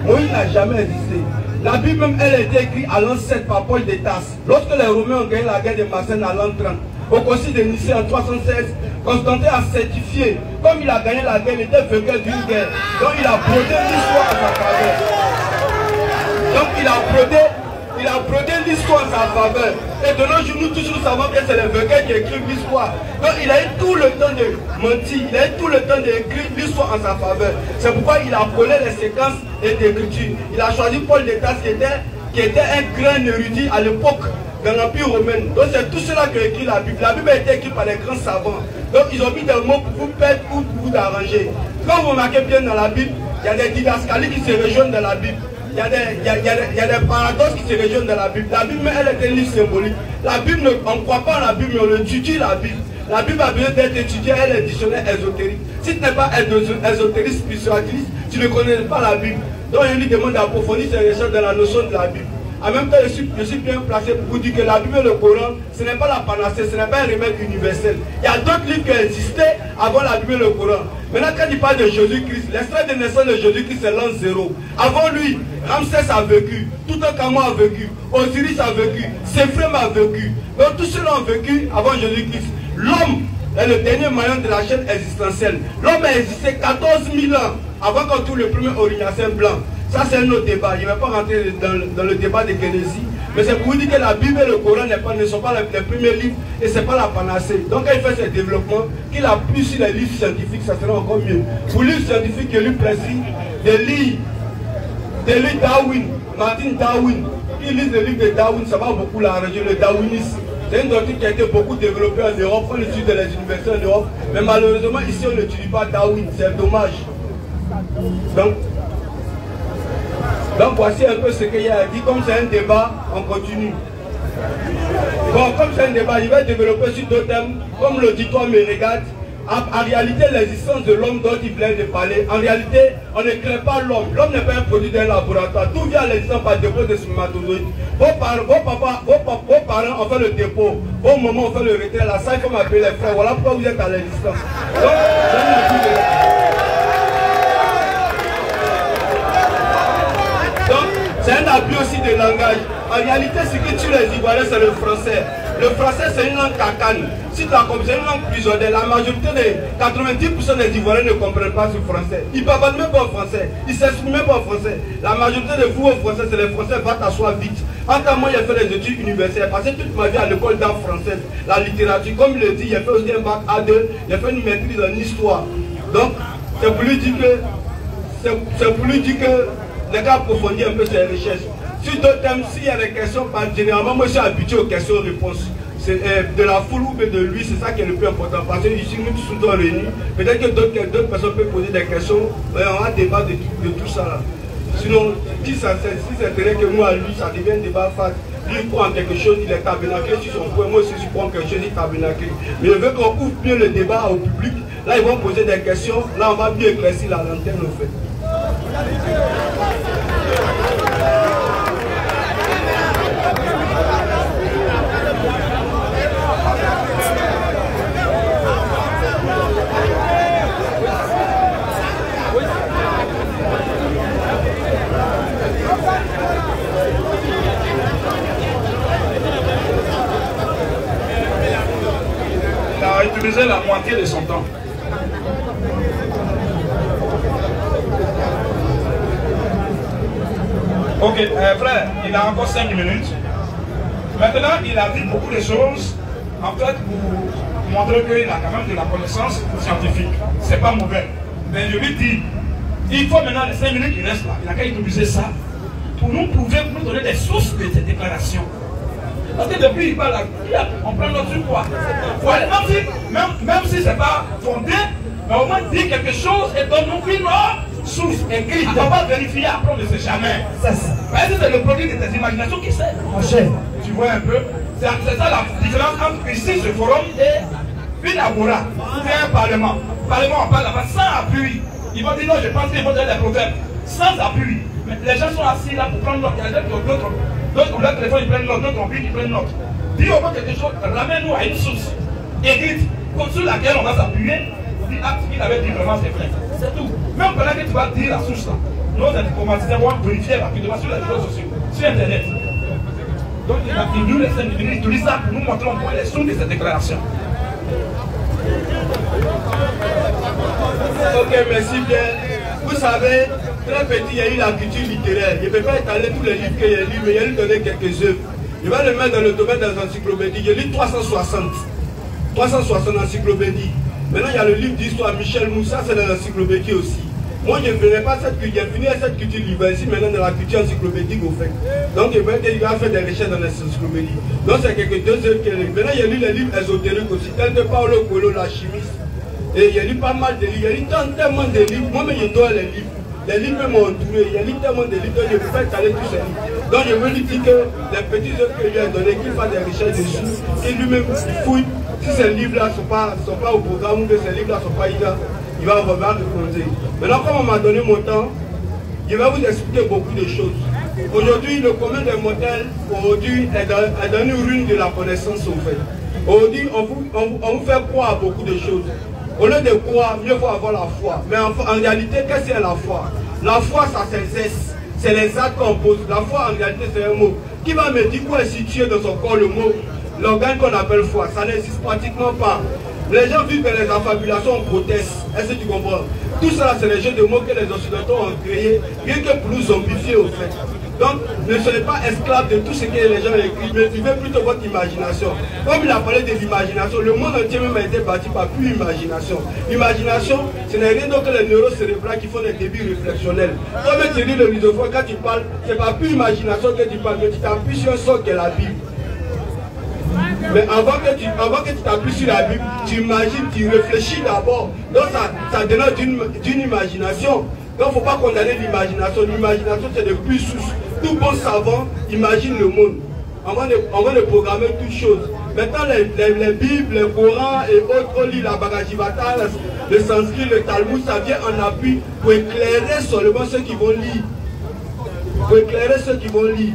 Moïse n'a jamais existé. La Bible même, elle a été écrite à l'an 7 par Paul de Tarse. Lorsque les Romains ont gagné la guerre de Marsène à l'an 30, au concile de Nicée en 316, Constantin a certifié, comme il a gagné la guerre, il était vainqueur d'une guerre. Donc il a brodé l'histoire à sa faveur. Donc il a brodé l'histoire à sa faveur. Et de nos jours, nous tous nous savons que c'est les vainqueurs qui écrivent l'histoire. Donc il a eu tout le temps de mentir, il a eu tout le temps d'écrire l'histoire en sa faveur. C'est pourquoi il a collé les séquences et d'écriture. Il a choisi Paul de Tarse qui était un grand érudit à l'époque dans l'Empire romain. Donc c'est tout cela qui a écrit la Bible. La Bible a été écrite par les grands savants. Donc ils ont mis des mots pour vous perdre ou pour vous arranger. Quand vous remarquez bien dans la Bible, il y a des didascalies qui se rejoignent dans la Bible. il y a des paradoxes qui se rejoignent dans la Bible. La Bible, elle est un livre symbolique. La Bible, on ne croit pas en la Bible, mais on étudie la Bible. La Bible a besoin d'être étudiée, elle est dictionnaire ésotérique. Si tu n'es pas ésotérique, spiritualiste, tu ne connais pas la Bible. Donc il lui demande d'approfondir ses recherches dans la notion de la Bible. En même temps, je suis bien placé pour vous dire que la Bible et le Coran, ce n'est pas la panacée, ce n'est pas un remède universel. Il y a d'autres livres qui existaient avant la Bible et le Coran. Maintenant, quand il parle de Jésus-Christ, l'extrait de naissance de Jésus-Christ, c'est l'an 0. Avant lui, Ramsès a vécu, Toutankhamon a vécu, Osiris a vécu, Séphrem a vécu. Donc tous ceux-là ont vécu avant Jésus-Christ. L'homme est le dernier maillon de la chaîne existentielle. L'homme a existé 14 000 ans avant qu'on trouve le premier orignacien blanc. Ça, c'est un autre débat. Je ne vais pas rentrer dans le débat de Génésis. Mais c'est pour vous dire que la Bible et le Coran ne sont pas les premiers livres et ce n'est pas la panacée. Donc, quand il fait ce développement, qu'il appuie sur les livres scientifiques, ça sera encore mieux. Pour les livres scientifiques, je lui précise de lire Darwin, Martin Darwin. Qui lit le livre de Darwin, ça va beaucoup l'arranger, le darwinisme. C'est une doctrine qui a été beaucoup développée en Europe, on l'étudie dans les universités en Europe. Mais malheureusement, ici, on n'étudie pas Darwin. C'est dommage. Donc voici un peu ce qu'il y a dit. Comme c'est un débat, on continue. Bon, comme c'est un débat, je vais développer sur deux thèmes. Comme l'auditoire me regarde, en réalité, l'existence de l'homme dont il vient de parler, en réalité, on ne crée pas l'homme. L'homme n'est pas un produit d'un laboratoire. Tout vient à l'existence par dépôt de spermatozoïdes. Vos parents ont fait le dépôt. Vos mamans ont fait le retrait. Là, ça, il faut m'appeler les frères. Voilà pourquoi vous êtes à l'existence. Donc, c'est un appui aussi de langage. En réalité, ce qui tue les Ivoiriens, c'est le français. Le français, c'est une langue cacane. Si tu as compris, c'est une langue prisonnière. La majorité des 90% des Ivoiriens ne comprennent pas ce français. Ils ne parlent même pas en français. Ils ne s'expriment même pas en français. La majorité de vous au français, c'est les français, va t'asseoir vite. En tant que moi, j'ai fait des études universitaires. J'ai passé toute ma vie à l'école d'art française. La littérature, comme il le dit, j'ai fait aussi un bac A2. J'ai fait une maîtrise en histoire. Donc, c'est pour lui dire que les gars approfondissent un peu ses recherches. Sur d'autres thèmes, s'il y a des questions, généralement, moi je suis habitué aux questions-réponses. De la foule ou de lui, c'est ça qui est le plus important. Parce que ici, nous tous sommes réunis. Peut-être que d'autres personnes peuvent poser des questions. On va débattre de tout ça là. Sinon, si c'est intérêt que moi, lui, ça devient un débat face. Lui, il prend quelque chose, il est tabernaclé sur son point. Moi aussi, je prends quelque chose, il est tabernaclé. Mais je veux qu'on ouvre bien le débat au public. Là, ils vont poser des questions. Là, on va bien éclaircir la lanterne, au fait. Il a utilisé la moitié de son temps. Ok, frère, il a encore 5 minutes. Maintenant, il a dit beaucoup de choses, en fait, pour montrer qu'il a quand même de la connaissance scientifique. C'est pas mauvais. Mais je lui dis, il faut maintenant les 5 minutes qui restent là. Il a qu'à utiliser ça pour nous prouver, pour nous donner des sources de ces déclarations. Parce que depuis il parle là, on prend notre quoi. Ouais, même si ce n'est pas fondé, mais au moins dire quelque chose et donne-nous une source écrite. On ne va pas vérifier, après on ne sait jamais. C'est le produit de tes imaginations qui sait. Tu vois un peu, c'est ça la différence entre ici, ce forum, et une agora, c'est un parlement. Le parlement, on parle là-bas sans appui. Ils vont dire non, je pense qu'ils vont donner des proverbes. Sans appui. Mais les gens sont assis là pour prendre note. Il y a d'autres pour leur téléphone, ils prennent note, d'autres ont pris, ils prennent note. Dis au moins quelque chose, ramène-nous à une source écrite, sur laquelle on va s'appuyer. On dit, ah, ce qu'il avait dit vraiment, c'est vrai. C'est tout. Même pendant que tu vas dire la source là, nos informaticiens vont vérifier rapidement sur les réseaux sociaux, sur Internet. Donc il nous laisse il utilise ça pour nous montrer au moins les sources de cette déclaration. Ok, merci bien. Vous savez, très petit, il y a eu la culture littéraire. Je ne peux pas étaler tous les livres que j'ai lus, mais il y a eu donner quelques œuvres. Je vais le mettre dans le domaine des encyclopédies. J'ai lu 360 encyclopédies. Maintenant, il y a le livre d'histoire Michel Moussa, c'est dans l'encyclopédie aussi. Moi, je ne venais pas cette culture, j'ai fini cette culture libre ici, maintenant dans la culture encyclopédique au fait. Donc, je vais dire qu'il va faire des recherches dans les encyclopédies. Donc, c'est quelques 2 œuvres que j'ai lu. Maintenant, j'ai lu les livres ésotériques aussi, tels que Paulo Coelho, la chimiste. Et il y a lu pas mal de livres, il y a lu tellement de livres, moi-même je dois les livres. Les livres m'ont entouré. Il y a littéralement des livres, je peux pas aller tous ces livres. Donc je veux lui dire que les petits œuvres que je lui ai donnés, qu'il fasse des recherches dessus, qu'il lui-même fouille. Si ces livres-là ne sont pas au programme ou que ces livres-là ne sont pas là, il va revoir le conseil. Maintenant, comme on m'a donné mon temps, je vais vous expliquer beaucoup de choses. Aujourd'hui, le commun des mortels est dans une ruine de la connaissance au fait. Aujourd'hui, on vous fait croire à beaucoup de choses. Au lieu de croire, mieux vaut avoir la foi. Mais en réalité, qu'est-ce que c'est la foi? La foi, ça s'exerce. C'est les actes qu'on pose. La foi, en réalité, c'est un mot. Qui va me dire où est situé dans son corps le mot, l'organe qu'on appelle foi? Ça n'existe pratiquement pas. Les gens vivent dans les affabulations grotesques. Est-ce que tu comprends? Tout ça, c'est les jeux de mots que les occidentaux ont créés, rien que pour nous zombifier au fait. Donc, ne soyez pas esclaves de tout ce que les gens écrivent, mais vivez plutôt votre imagination. Comme il a parlé de l'imagination, le monde entier même a été bâti par plus imagination. L'imagination, ce n'est rien d'autre que les neurones cérébrales qui font des débits réflexionnels. Comme tu dis le lusophone, quand tu parles, c'est pas plus imagination que tu parles, mais tu t'appuies sur un sort qui est la Bible. Mais avant que tu t'appuies sur la Bible, tu imagines, tu réfléchis d'abord. Donc ça dénote d'une imagination. Donc il ne faut pas condamner l'imagination. L'imagination, c'est le plus source. Tout bon savant imagine le monde. On va de programmer toutes choses. Maintenant, les Bibles, les Corans et autres, on lit la Bhagavad Gita, le sanskrit, le Talmud, ça vient en appui pour éclairer seulement ceux qui vont lire. Pour éclairer ceux qui vont lire.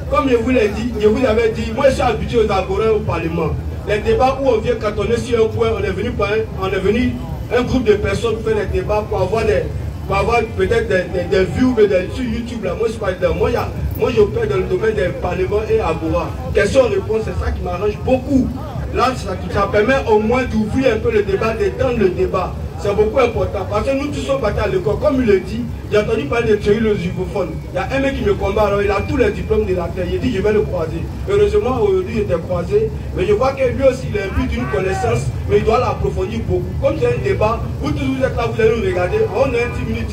Comme je vous l'ai dit, je vous avais dit, moi je suis habitué aux agorins au Parlement. Les débats où on vient cantonner sur un point, on est venu un groupe de personnes pour faire des débats, pour avoir peut-être des vues sur YouTube. Là. Moi, je suis pas dedans. Moi, j'opère dans le domaine des parlements et agora. Question-réponse, c'est ça qui m'arrange beaucoup. Là, ça permet au moins d'ouvrir un peu le débat, d'étendre le débat. C'est beaucoup important. Parce que nous tous sommes battus à l'école. Comme il le dit, j'ai entendu parler de Thierry le Zubophone. Il y a un mec qui me combat, alors il a tous les diplômes de la terre. Il dit, je vais le croiser. Heureusement, aujourd'hui, il était croisé. Mais je vois que lui aussi, il a un but d'une connaissance, mais il doit l'approfondir beaucoup. Comme c'est un débat, vous tous vous êtes là, vous allez nous regarder. On a 10 minutes.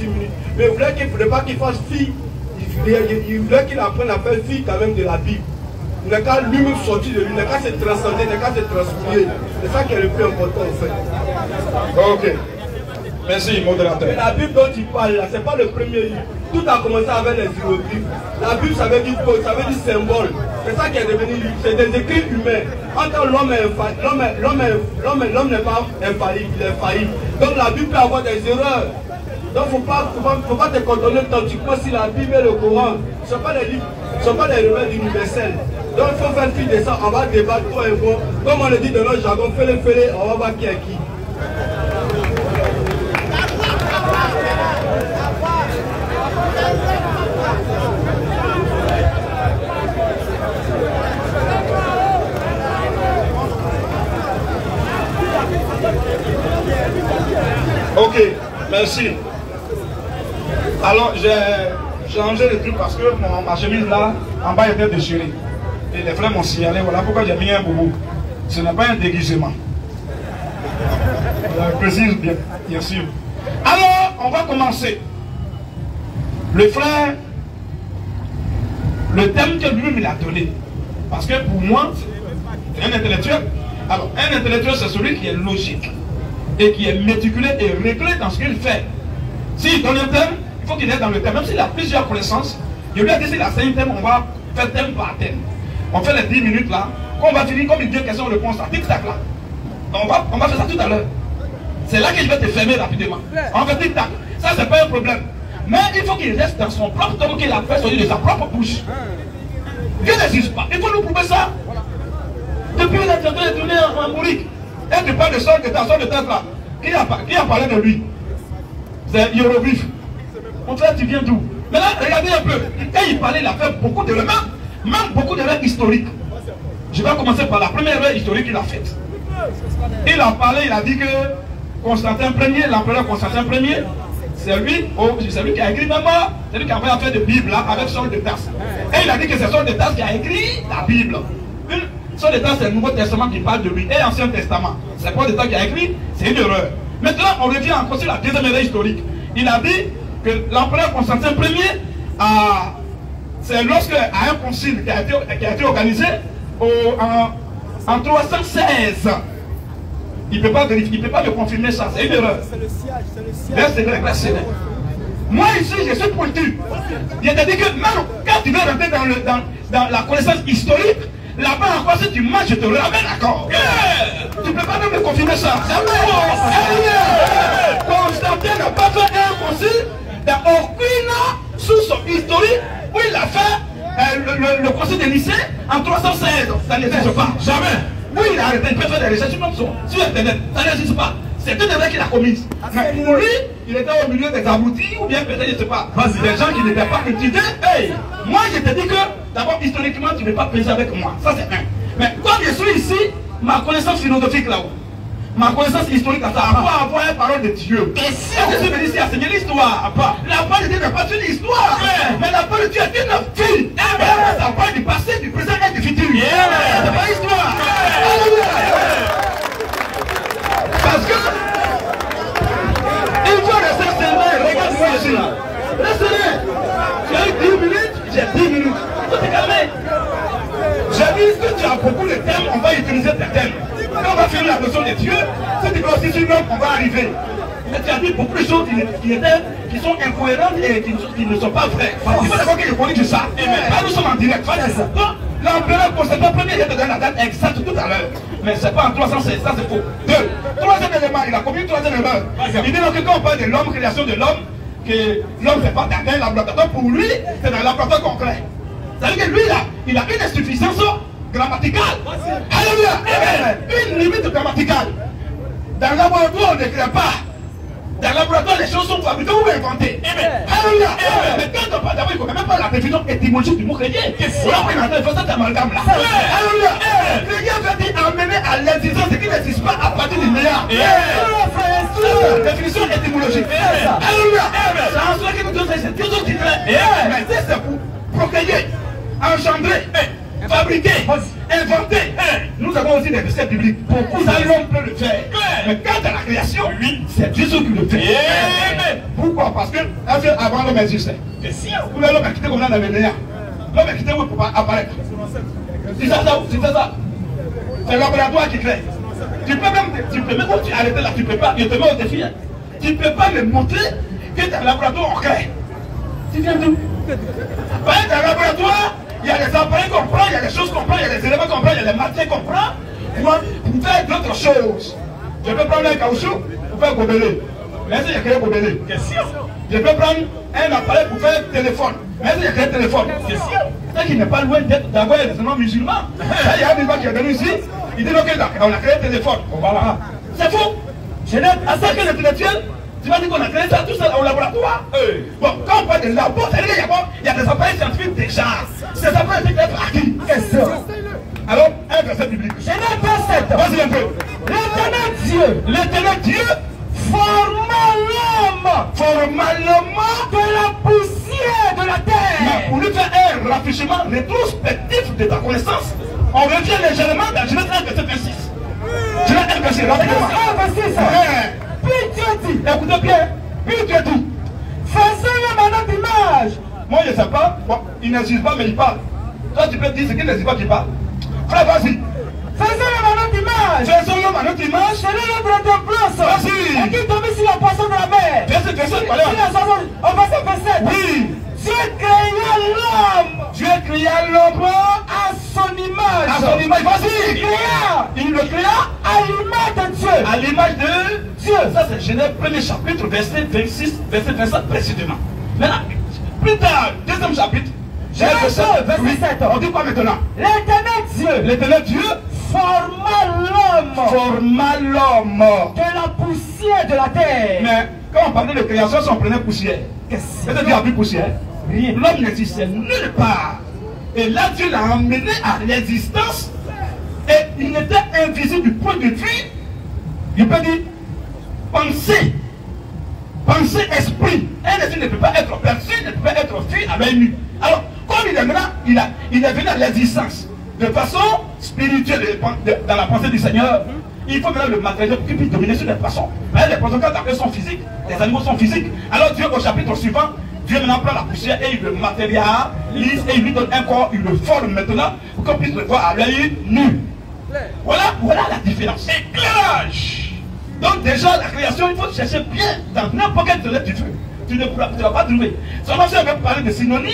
Mais il ne voulait pas qu'il fasse fi. Il voulait qu'il apprenne à faire fi quand même de la Bible. Il n'a qu'à lui-même sortir de lui, il n'a qu'à se transcender, il n'a qu'à se transfigurer. C'est ça qui est le plus important en fait. Ok. Merci, modérateur. Mais la Bible dont tu parles là, c'est pas le premier livre. Tout a commencé avec les hiéroglyphes. La Bible, ça veut dire code, ça veut dire symbole. C'est ça qui est devenu livre. C'est des écrits humains. Entre l'homme n'est pas infaillible, il est faillible. Donc la Bible peut avoir des erreurs. Donc il ne faut pas te cantonner tantiquement si la Bible et le Coran ne sont pas les livres, ne sont pas les remèdes universels. Donc il faut faire fi de ça, on va débattre toi et moi. Comme on le dit dans notre jargon, fais-le, on va voir qui est qui. Ok, merci. Alors, j'ai changé le truc parce que ma chemise là, en bas était déchirée. Et les frères m'ont signalé, voilà pourquoi j'ai mis un boubou. Ce n'est pas un déguisement. Je précise bien sûr. Alors, on va commencer. Le frère, le thème que lui il a donné. Parce que pour moi, c'est un intellectuel. Alors, un intellectuel, c'est celui qui est logique. Et qui est méticuleux et réglé dans ce qu'il fait. S'il donne un thème, il faut qu'il est dans le thème. Même s'il a plusieurs connaissances, je lui ai dit s'il a 5 thèmes, on va faire thème par thème. On fait les 10 minutes là. Quand on va finir, comme il dit question-réponse, ça tic-tac là. On va faire ça tout à l'heure. C'est là que je vais te fermer rapidement. On fait tic-tac. Ça, c'est pas un problème. Mais il faut qu'il reste dans son propre thème qu'il a fait sortir de sa propre bouche. Dieu n'existe pas. Il faut nous prouver ça. Depuis la traité est tourné en bourrique. Et tu parles de sort de ta tête là. Qui a parlé de lui? C'est hiéroglyphe. Mon frère, tu viens d'où? Maintenant, regardez un peu. Quand il parlait, il a fait beaucoup d'erreurs, même beaucoup d'erreurs historiques. Je vais commencer par la première erreur historique qu'il a faite. Il a parlé, il a dit que Constantin Ier, l'empereur Constantin Ier, c'est lui qui a écrit même, c'est lui qui a fait affaire de Bible là, avec Saul de Tarse. Et il a dit que c'est Saul de Tarse qui a écrit la Bible. Saul de Tarse, c'est le Nouveau Testament qui parle de lui, et l'Ancien Testament. C'est Paul de Tarse qui a écrit, c'est une erreur. Maintenant, on revient encore sur la deuxième erreur historique. Il a dit que l'empereur Constantin Ier c'est lorsque à un concile qui a été organisé en 316. Il ne peut pas vérifier, il ne peut pas me confirmer ça, c'est une erreur. C'est le siège. Moi ici, je suis pointu. Je te dis que même quand tu veux rentrer dans la connaissance historique, là-bas encore, si tu manges, je te ramène encore. Tu ne peux pas même me confirmer ça. Constantin n'a pas fait un concile dans aucune source historique où il a fait le concile de Nicée en 316. Ça n'existe pas. Jamais. Oui, il a arrêté. Il peut faire des recherches sur Internet. Ça n'existe pas. C'est une erreur qu'il a commise. Mais pour lui, il était au milieu des abrutis ou bien peut-être, je ne sais pas, des gens qui n'étaient pas étudiés. Hey, moi, je te dis que d'abord, historiquement, tu ne peux pas peser avec moi. Ça, c'est un. Mais comme je suis ici, ma connaissance philosophique là-haut, ma connaissance historique, ça n'a pas à voir une parole de Dieu. Et si je suis venu ici à enseigner l'histoire, la parole de Dieu n'est pas une histoire. Mais la parole de Dieu est une fille. Ça parle du passé, du présent et du futur. C'est pas l'histoire. Parce que il faut rester sérieux. Regarde-moi ici. Reste sérieux. Tu as eu 10 minutes, j'ai 10 minutes. Il faut te calmer. J'ai dit que tu as beaucoup de thèmes, on va utiliser tes thèmes. Quand on va finir la notion de Dieu, si tu constitues l'homme, on va arriver. Mais tu as dit beaucoup de choses qui sont incohérentes et qui ne sont pas vraies. Il faut d'abord que je corrige ça. Là, nous sommes en direct. Donc, l'empereur Constantin Ier, je te donne la date exacte tout à l'heure. Mais c'est pas en 316, ça c'est faux. Troisième élément, il a commis une troisième erreur. Il dit donc que quand on parle de l'homme, création de l'homme, que l'homme ne fait pas dans un laboratoire. Pour lui, c'est dans un laboratoire concret. C'est-à-dire que lui, il a une insuffisance grammaticale. Alléluia. Une limite grammaticale. Dans le laboratoire, on ne crée pas. Dans le laboratoire, les choses sont fabriquées ou inventées. Alléluia. Mais quand on parle d'abord, il ne faut même pas la définition étymologique du mot chrétien. Il faut faire cet amalgame là. Alléluia. Chrétien veut dire amener à l'existence ce qui n'existe pas à partir du néant. C'est la définition étymologique. Alléluia. C'est en cela que nous disons c'est Dieu qui crée. Mais c'est pour procréer, engendrer, fabriquer, inventer. Nous avons aussi des versets bibliques. Beaucoup d'hommes peuvent le faire. Mais quant à la création, c'est Dieu qui le fait. Pourquoi? Parce que avant l'homme existait. L'homme a quitté comme l'homme avait néant. L'homme a quitté pour apparaître. C'est ça. C'est le laboratoire qui crée. Tu peux même où tu arrêtes là, tu peux pas. Je te mets au défi. Tu ne peux pas me montrer que dans le laboratoire on crée. Tu viens d'où? Dans le laboratoire, il y a les appareils qu'on prend, il y a les choses qu'on prend, il y a les éléments qu'on prend, il y a les matières qu'on prend pour faire d'autres choses. Je peux prendre un caoutchouc pour faire gobeler. Mais est-ce qu'il y a créé gobeler? Je peux prendre un appareil pour faire téléphone. Mais est-ce qu'il y a créé téléphone? C'est qu'il n'est pas loin d'être d'avoir des éléments musulmans. Il y a un débat qui est venu ici, il dit qu'on a créé téléphone. Voilà. C'est faux. Je n'ai à ça que l'intellectuel. Tu vas dire qu'on a créé ça tout ça au laboratoire. Bon, quand on parle de labo, il y a des appareils scientifiques déjà. Ces appareils étaient créés par qui? Alors, un verset biblique. Genèse 27. Vas-y un peu. L'éternel Dieu forma l'homme de la poussière de la terre. Mais pour lui faire un rafraîchissement rétrospectif de ta connaissance, on revient légèrement dans Genèse 1, verset 26. Genèse 1, verset 26. Puis Dieu dit, écoutez bien, puis Dieu dit, faisons-le à notre image. Moi je ne sais pas, bon, il n'existe pas mais il parle. Toi tu peux dire ce qu'il n'existe pas qu'il parle. Frère, vas-y. Faisons-le à notre image. Faisons-le à notre image. C'est notre ressemblance. Vas-y. Et qui tombe sur la poisson de la mer. Verset, voilà. On va se passer. Oui. Dieu créa l'homme. Dieu créa l'homme à son image. À son image, vas-y. Il le créa à l'image de Dieu. À l'image de Dieu. Ça c'est Genèse 1er chapitre, verset 26, verset 27 précisément. Maintenant, plus tard, deuxième chapitre. Genèse 2, verset 7. On dit quoi maintenant? L'éternel Dieu forma l'homme de la poussière de la terre. Mais quand on parlait de création, si on prenait poussière, qu'est-ce que Dieu a pris poussière? Rien. L'homme n'existait nulle part. Et là, Dieu l'a emmené à l'existence. Et il était invisible du point de vue, il peut dire, pensée, esprit. Un esprit ne peut pas être perçu, ne peut pas être vu à l'œil nu. Alors, comme il est maintenant, il est venu à l'existence de façon spirituelle dans la pensée du Seigneur. Il faut maintenant le matériel qui puisse dominer sur les poissons. Mais les poissons, quand après sont physiques, les animaux sont physiques. Alors Dieu, au chapitre suivant, Dieu maintenant prend la poussière et il le matérialise et il lui donne un corps, il le forme maintenant pour qu'on puisse le voir à l'œil nu. Voilà la différence. Éclairage. Donc déjà la création, il faut chercher bien dans n'importe quel soleil tu veux. tu ne vas pas trouver. Seulement si on veut parler de synonyme,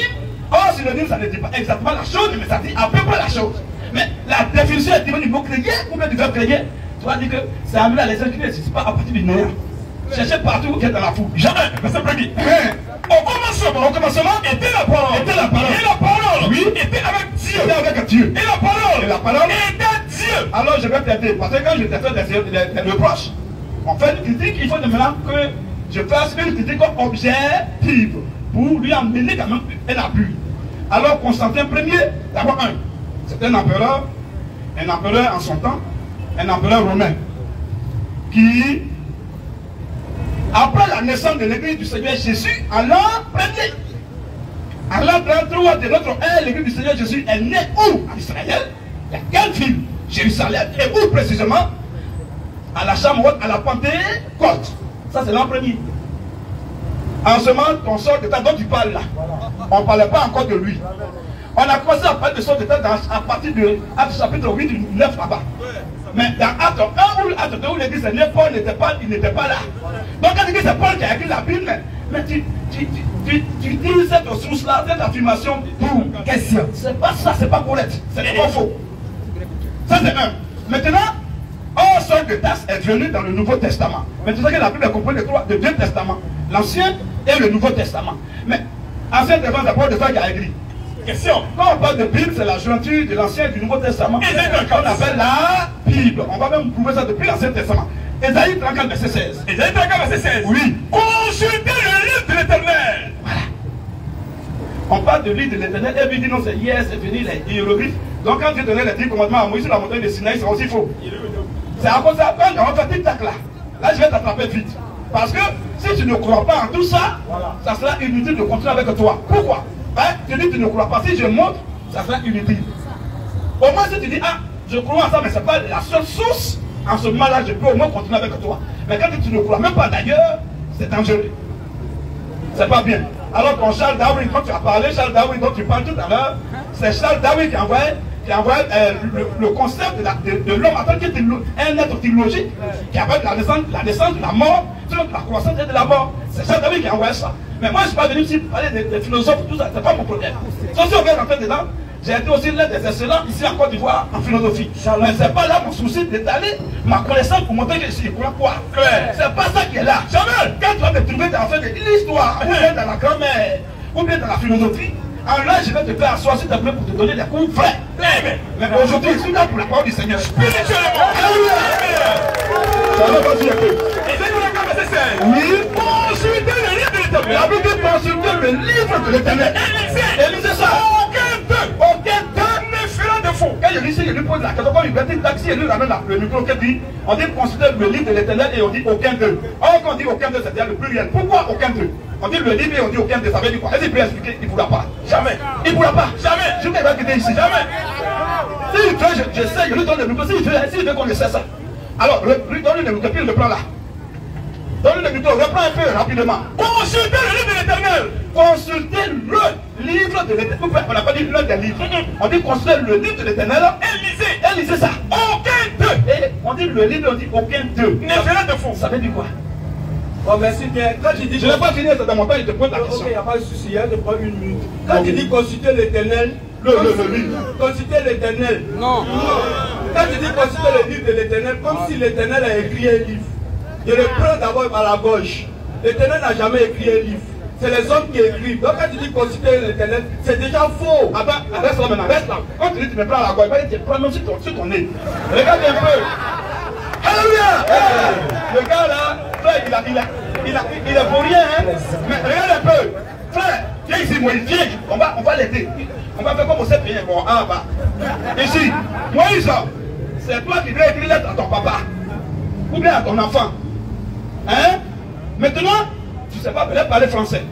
synonyme ça ne dit pas exactement la chose, mais ça dit à peu près la chose. Mais la définition est du mot créer ou bien du verbe créer. Tu vas dire que c'est amené à les gens qui n'existent pas à partir du néant. Cherchez partout qui est dans la foule. Jamais, mais c'est premier. Au commencement était la parole. Et la parole, oui, était avec Dieu. Était avec Dieu. Et la parole était Dieu. Alors je vais t'aider. Parce que quand je t'ai fait des reproches, on fait une critique, il faut maintenant que je fasse une critique objective pour lui amener quand même un appui. Alors Constantin Ier, d'abord c'est un empereur en son temps, un empereur romain, qui, après la naissance de l'église du Seigneur Jésus, en l'an premier, en l'an 33 de notre ère, l'église du Seigneur Jésus est née où? En Israël. Il y a quelle ville? Jérusalem. Et où précisément? À la chambre haute, à la Pentecôte. Ça c'est l'an premier. En ce moment, ton sort d'état dont tu parles là, on ne parlait pas encore de lui. On a commencé à parler de sort d'état à partir de Acte chapitre 8 du 9 là-bas. Mais dans Acte 1 ou Acte 2 où l'église est née, Paul n'était pas là. Donc quand tu dis que c'est Paul qui a écrit la Bible, mais tu dis cette source-là, cette affirmation pour question. C'est pas ça, c'est pas correct. C'est pas faux. Ça c'est un. Maintenant, Saul de Tarse est venu dans le Nouveau Testament. Mais tu sais que la Bible est composée de deux testaments. L'Ancien et le Nouveau Testament. Mais Ancien Testament, c'est Paul de Tarse qui a écrit. Question. Quand on parle de Bible, c'est la jointure de l'Ancien et du Nouveau Testament. C'est qu'on appelle la Bible. On va même prouver ça depuis l'Ancien Testament. Ésaïe 34, verset 16. Ésaïe 34, verset 16. Oui. Consultez le livre de l'Éternel. Voilà. On parle de livre de l'Éternel et puis dit non, c'est hier, c'est fini, les hiéroglyphes. Donc quand Dieu donnait les 10 commandements à Moïse sur la montagne de Sinaï, c'est aussi faux. C'est à cause de ça, quand on va faire tic-tac là, je vais t'attraper vite. Parce que si tu ne crois pas en tout ça, ça sera inutile de continuer avec toi. Pourquoi? Tu dis que tu ne crois pas. Si je montre, ça sera inutile. Au moins si tu dis, je crois en ça, mais ce n'est pas la seule source, en ce moment-là, je peux au moins continuer avec toi. Mais quand tu ne crois même pas d'ailleurs, c'est dangereux. C'est pas bien. Alors quand Charles Darwin, quand tu as parlé, Charles Darwin dont tu parles tout à l'heure, c'est Charles Darwin qui envoie le concept de l'homme en tant qu'un être théologique, qui envoie la naissance de la mort, la croissance et de la mort. C'est Charles Darwin qui envoie ça. Mais moi je ne suis pas venu ici parler des philosophes, tout ça, c'est pas mon problème. Sauf si on vient rentrer dedans, j'ai été aussi l'un des excellents ici en Côte d'Ivoire en philosophie. Mais ce n'est pas là mon souci d'étaler ma connaissance pour montrer que je suis quoi. C'est pas ça qui est là. Jamais. Quand tu vas me trouver dans l'histoire, ou bien dans la grammaire, ou bien dans la philosophie, alors là, je vais te faire asseoir, s'il te plaît, pour te donner des cours vrais. Mais aujourd'hui, je suis là pour la parole du Seigneur. Spirituellement. Ça va passer un peu. Oui. Consultez le livre de l'Éternel. La Bible dit consulter le livre de l'Éternel. Élisez ça. Aucun deux ne fera de faux. Quand je dis ça, je lui pose la question. Quand il dit taxi, il lui ramène le micro qui dit, on dit consulter le livre de l'Éternel et on dit aucun d'eux. Or, quand on dit aucun d'eux, c'est-à-dire le pluriel. Pourquoi aucun d'eux? On dit le livre et on dit aucun d'eux. Ça veut dire quoi? Est-ce qu'il peut expliquer? Il ne pourra pas. Jamais. Il ne pourra pas. Jamais. Je ne vais pas quitter ici. Jamais. S'il veut, je sais, je lui donne le micro. S'il veut qu'on le sait ça. Alors, lui donne le micro, puis il le prend là. Donne le micro, reprends un peu rapidement. Consultez le livre de l'Éternel. Consultez le livre de l'Éternel. On n'a pas dit l'un des livres. On dit consultez le livre de l'Éternel. Lisez ça. Aucun d'eux. Et on dit le livre, on dit aucun d'eux. Ne fera de faux. Ça veut dire quoi? Oh, merci bien. Quand tu dis. Je n'ai pas fini, c'est dans mon temps, je te pose la question. Ok, il n'y a pas de souci, je prends une minute. Quand tu dis consulter l'Éternel. Le livre. Consulter l'Éternel. Non. Quand tu dis consulter le livre de l'Éternel, comme si l'Éternel a écrit un livre. Je le prends d'abord par la gauche. L'Éternel n'a jamais écrit un livre. C'est les hommes qui écrivent. Donc quand tu dis consulter l'Éternel, c'est déjà faux. Attends, reste là maintenant, reste là. Quand tu dis tu me prends à la gauche, tu prends même sur ton nez. Regarde un peu. Alléluia. Le gars là, frère, il est pour rien. Hein? Mais regarde un peu. Frère, viens ici, Moïse, viens. On va l'aider. On va faire comme on sait bien. Bon, bas. Ici, Moïse, c'est toi qui dois écrire lettre à ton papa. Ou bien à ton enfant. Hein? Maintenant, tu ne sais pas peut-être parler français.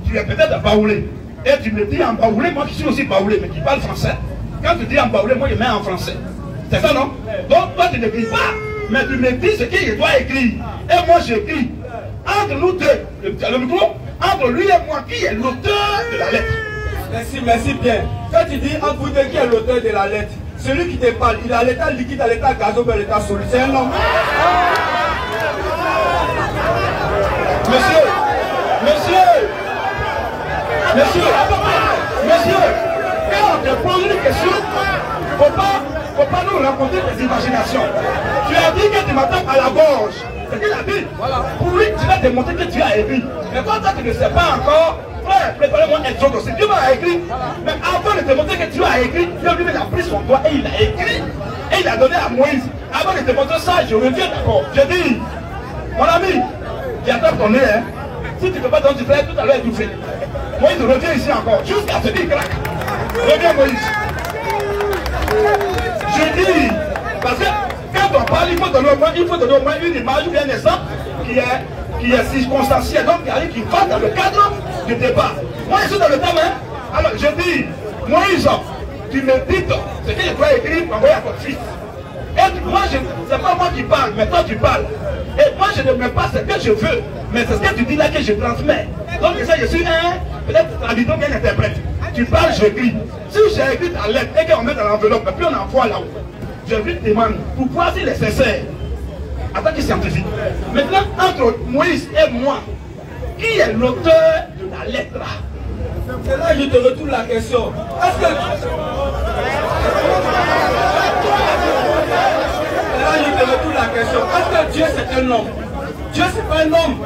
Tu es peut-être baoulé. Et tu me dis en baoulé, moi qui suis aussi baoulé, mais qui parle français. Quand tu dis en baoulé, moi je mets en français. C'est ça, non? Donc toi tu n'écris pas, mais tu me dis ce qu'il doit écrire. Et moi j'écris. Entre nous deux, le micro, entre lui et moi, qui est l'auteur de la lettre? Merci bien. Quand tu dis entre vous deux, qui est l'auteur de la lettre? Celui qui te parle, il a l'état liquide, à l'état gazeux, à l'état solide. C'est un homme. Monsieur, Monsieur, quand on te pose une question, faut pas nous raconter des imaginations. Tu as dit que tu m'attaques à la gorge. C'est ce qu'il a dit. Pour lui, tu vas démontrer que tu as écrit. Mais quand toi, tu ne sais pas encore, frère, préparez-moi un jour aussi. Dieu m'a écrit. Mais avant de te montrer que tu as écrit, Dieu lui a pris son doigt et il a écrit. Et il a donné à Moïse. Avant de te montrer ça, je reviens d'accord. Je dis, mon ami, j'attends ton nez, hein. Si tu ne peux pas donner du frère, tout à l'heure, il fait. Moïse revient ici encore, jusqu'à ce qu'il craque. Reviens Moïse. Je dis, parce que quand on parle, il faut donner au moins une image ou bien un exemple qui est circonstanciel, donc qui va dans le cadre du débat. Moi, je suis dans le thème, hein. Alors, je dis, Moïse, tu me dis ce que je dois écrire pour envoyer à ton fils. Et moi, c'est pas moi qui parle, mais toi tu parles. Et moi, je ne mets pas ce que je veux, mais c'est ce que tu dis là que je transmets. Donc, ça, je suis peut-être traducteur bien interprète. Tu parles, j'écris. Si j'ai écrit ta lettre et qu'on met dans l'enveloppe, et puis on envoie là-haut, je lui demande pour voir s'il est sincère. En tant que scientifique. Maintenant, entre Moïse et moi, qui est l'auteur de la lettre là? Et là, je te retourne la question. Est-ce que... Là, je te retourne la question. Est-ce que Dieu c'est un homme? Dieu c'est pas un homme.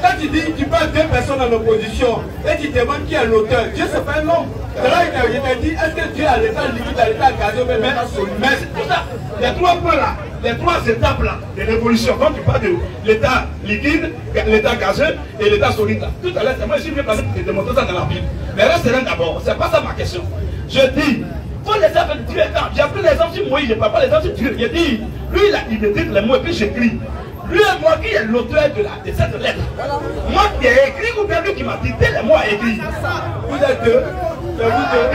Quand tu dis, tu parles deux personnes en opposition et tu demandes qui est l'auteur, Dieu c'est pas un homme. C'est là que je te dis, est-ce que Dieu a l'état liquide, a l'état gazeux, mais c'est tout ça. Les trois points là, les trois étapes là de l'évolution, quand tu parles de l'état liquide, l'état gazeux et l'état solide là. Tout à l'heure, c'est moi je suis venu passer pour te démontrer ça dans la Bible. Mais reste serein d'abord, c'est pas ça ma question. Je dis, faut les faire de Dieu. J'ai pris l'exemple sur Moïse, je ne parle pas l'exemple sur Dieu. Je dis, lui il médite les mots et puis j'écris. Lui et moi qui est l'auteur de cette lettre. Moi qui ai écrit ou bien lui qui m'a dicté les mots à écrire. Vous êtes deux. C'est vous deux.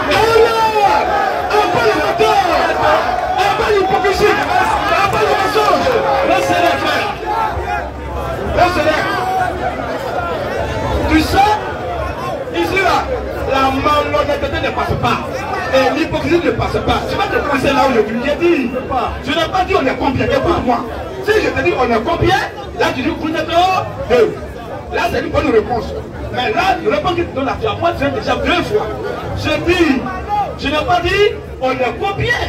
Alors, un peu le moteur, un peu l'hypocrisie, un peu le mensonge. Laissez-les faire. Laissez-les. Tu sais, ici là, la malhonnêteté ne passe pas. Et l'hypocrisie ne passe pas. Je vais te pousser là où j'ai dit. Je n'ai pas dit on est combien, écoute moi. Si je te dis on est combien, là tu dis vous êtes deux. Là c'est une bonne réponse. Mais là, je réponds que tu donnes la fière. Moi, tu viens déjà deux fois. Je dis, je n'ai pas dit on est combien.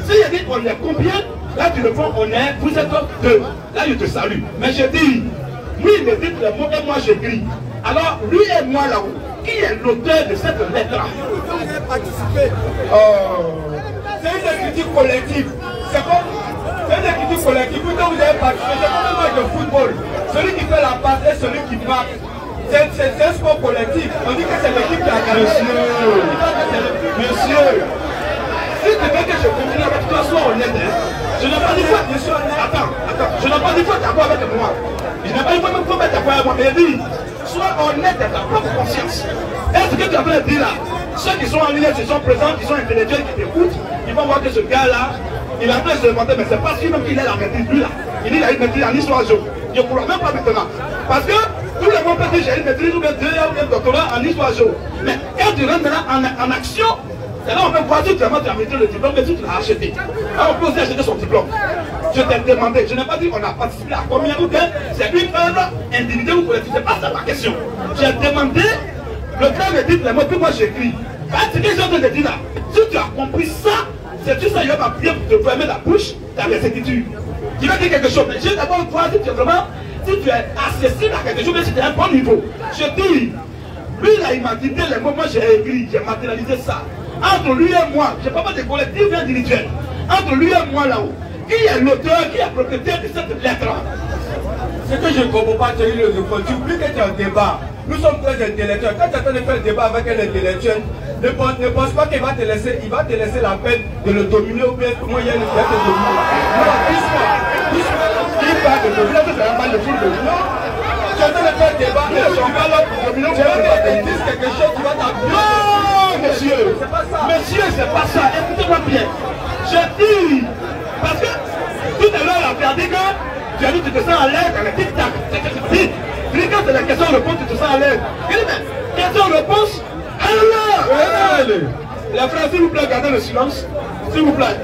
Si je dis on est combien, là tu réponds on est, vous êtes deux. Là je te salue. Mais je dis, lui il me dit les mots et moi j'écris. Alors lui et moi là-haut, qui est l'auteur de cette lettre-là? C'est une écriture collective. C'est une écriture collective. Vous avez participé, c'est comme un match de football. Celui qui fait la passe et celui qui marque. C'est un sport collectif. On dit que c'est l'équipe qui a gagné. Monsieur, si tu veux que je continue avec toi, sois honnête. Je n'ai pas dit quoi. Attends. Je n'ai pas dit quoi d'accord avec moi. Je n'ai pas dit quoi même mettre d'accord avec moi. Mais dit, sois honnête avec ta propre conscience. Est-ce que tu as fait dire là? Ceux qui sont en ligne, qui sont présents, qui sont intellectuels, qui t'écoutent, ils vont voir que ce gars-là, il est en train de se demander, mais c'est pas sûr même qu'il a la maîtrise, lui là. Il dit qu'il a une maîtrise en histoire géo. Je ne crois même pas maintenant. Parce que tout le monde peut dire j'ai une maîtrise ou bien deux ou bien doctorat en histoire géo. Mais quand tu rentres maintenant en action, c'est là on peut voir si tu as maîtrisé le diplôme, mais si tu l'as acheté. Alors on peut aussi acheter son diplôme. Je t'ai demandé, je n'ai pas dit on a participé à combien ou bien c'est une œuvre individuelle ou collective. C'est pas ça ma question. J'ai demandé, le gars me dit les mots, puis moi j'écris. Ce que j'ai en train de dire là, si tu as compris ça, c'est tout ça, il va bien te fermer la bouche, ta réceptiture. Tu vas dire quelque chose, mais je vais d'abord voir si tu es vraiment, si tu es accessible à quelque chose, mais si tu es à un bon niveau. Je dis, lui là, il m'a dit les mots, moi j'ai écrit, j'ai matérialisé ça. Entre lui et moi, je ne parle pas de collectif individuel. Entre lui et moi là-haut, qui est l'auteur, qui est propriétaire de cette lettre? Ce que je ne comprends pas, Thierry Lezophon, tu oublies que tu es en débat. Nous sommes très intellectuels. Quand tu es en train de faire le débat avec un intellectuel, ne pense pas qu'il va te laisser, la peine de le dominer ou bien comment il y a une de dominer. Non, doucement. Il va te dominer, c'est un mal de foule de non. Tu es en train de faire le débat, tu vas te dire quelque chose, tu vas t'appuyer. Non, monsieur. C'est pas ça. Monsieur, c'est pas ça. Écoutez-moi bien. Je dis, parce que tout à l'heure, il a dit que tu as dit que tu te sens à l'aise dans le tic-tac. C'est ce que je dis. Quand c'est la question-réponse, tu te sens à l'aise. Il dit, mais question-réponse, alors, les frères, s'il vous plaît, gardez le silence. S'il vous plaît.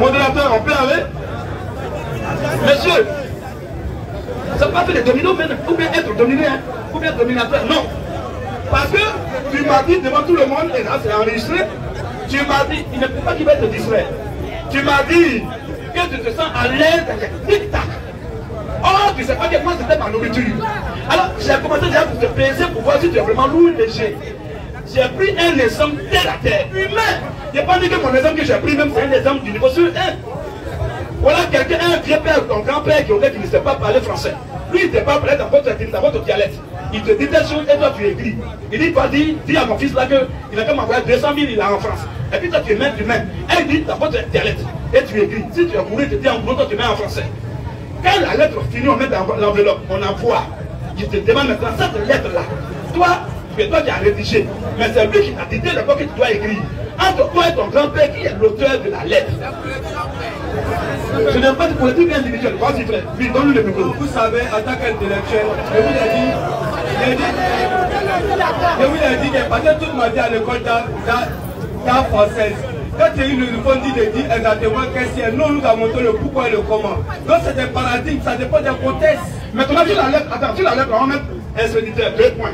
Modérateur, on peut aller? Monsieur, ça ne pas faire des dominos, ou bien être dominé, hein, ou bien dominateur. Non. Parce que tu m'as dit devant tout le monde, et là c'est enregistré, tu m'as dit, il ne faut pas qu'il va te distraire. Tu m'as dit que tu te sens à l'aise avec tic-tac. Or, tu ne sais pas que moi c'était ma nourriture. Alors, j'ai commencé déjà pour te peser pour voir si tu es vraiment lourd ou léger. J'ai pris un exemple terre à terre, humain. Je n'ai pas dit que mon exemple que j'ai pris, même c'est un exemple du niveau sur 1. Voilà quelqu'un, un vieux père, ton grand-père qui ne sait pas parler français. Lui, il ne t'est pas parlé dans votre dialecte. Il te dit des choses et toi tu écris. Il dit, toi, dis à mon fils là qu'il a qu'à m'envoyer 200 000, il a en France. Et puis toi tu mets. Et il dit dans votre dialecte. Et tu écris. Si tu as couru, tu dis en gros, toi tu mets en français. Quand la lettre finit, on met dans l'enveloppe, on envoie. Je te demande maintenant cette lettre-là. Toi, c'est toi qui as rédigé. Mais c'est lui qui t'a dit d'abord que tu dois écrire. Entre toi et ton grand-père qui est l'auteur de la lettre. Je n'aime pas de politique individuelle. Vas-y frère, lui donne-lui le micro. Vous savez, en tant qu'intellectuel, je vous ai dit que passé toute ma vie à l'école d'art française. Quand Thierry le dit de dire exactement qu'est-ce qu'il y a, nous nous avons montré le pourquoi et le comment. Donc c'est des paradigmes, ça dépend des contextes. Maintenant, tu la lettre, attends, tu la lettre, on va mettre expéditeur, 2 points.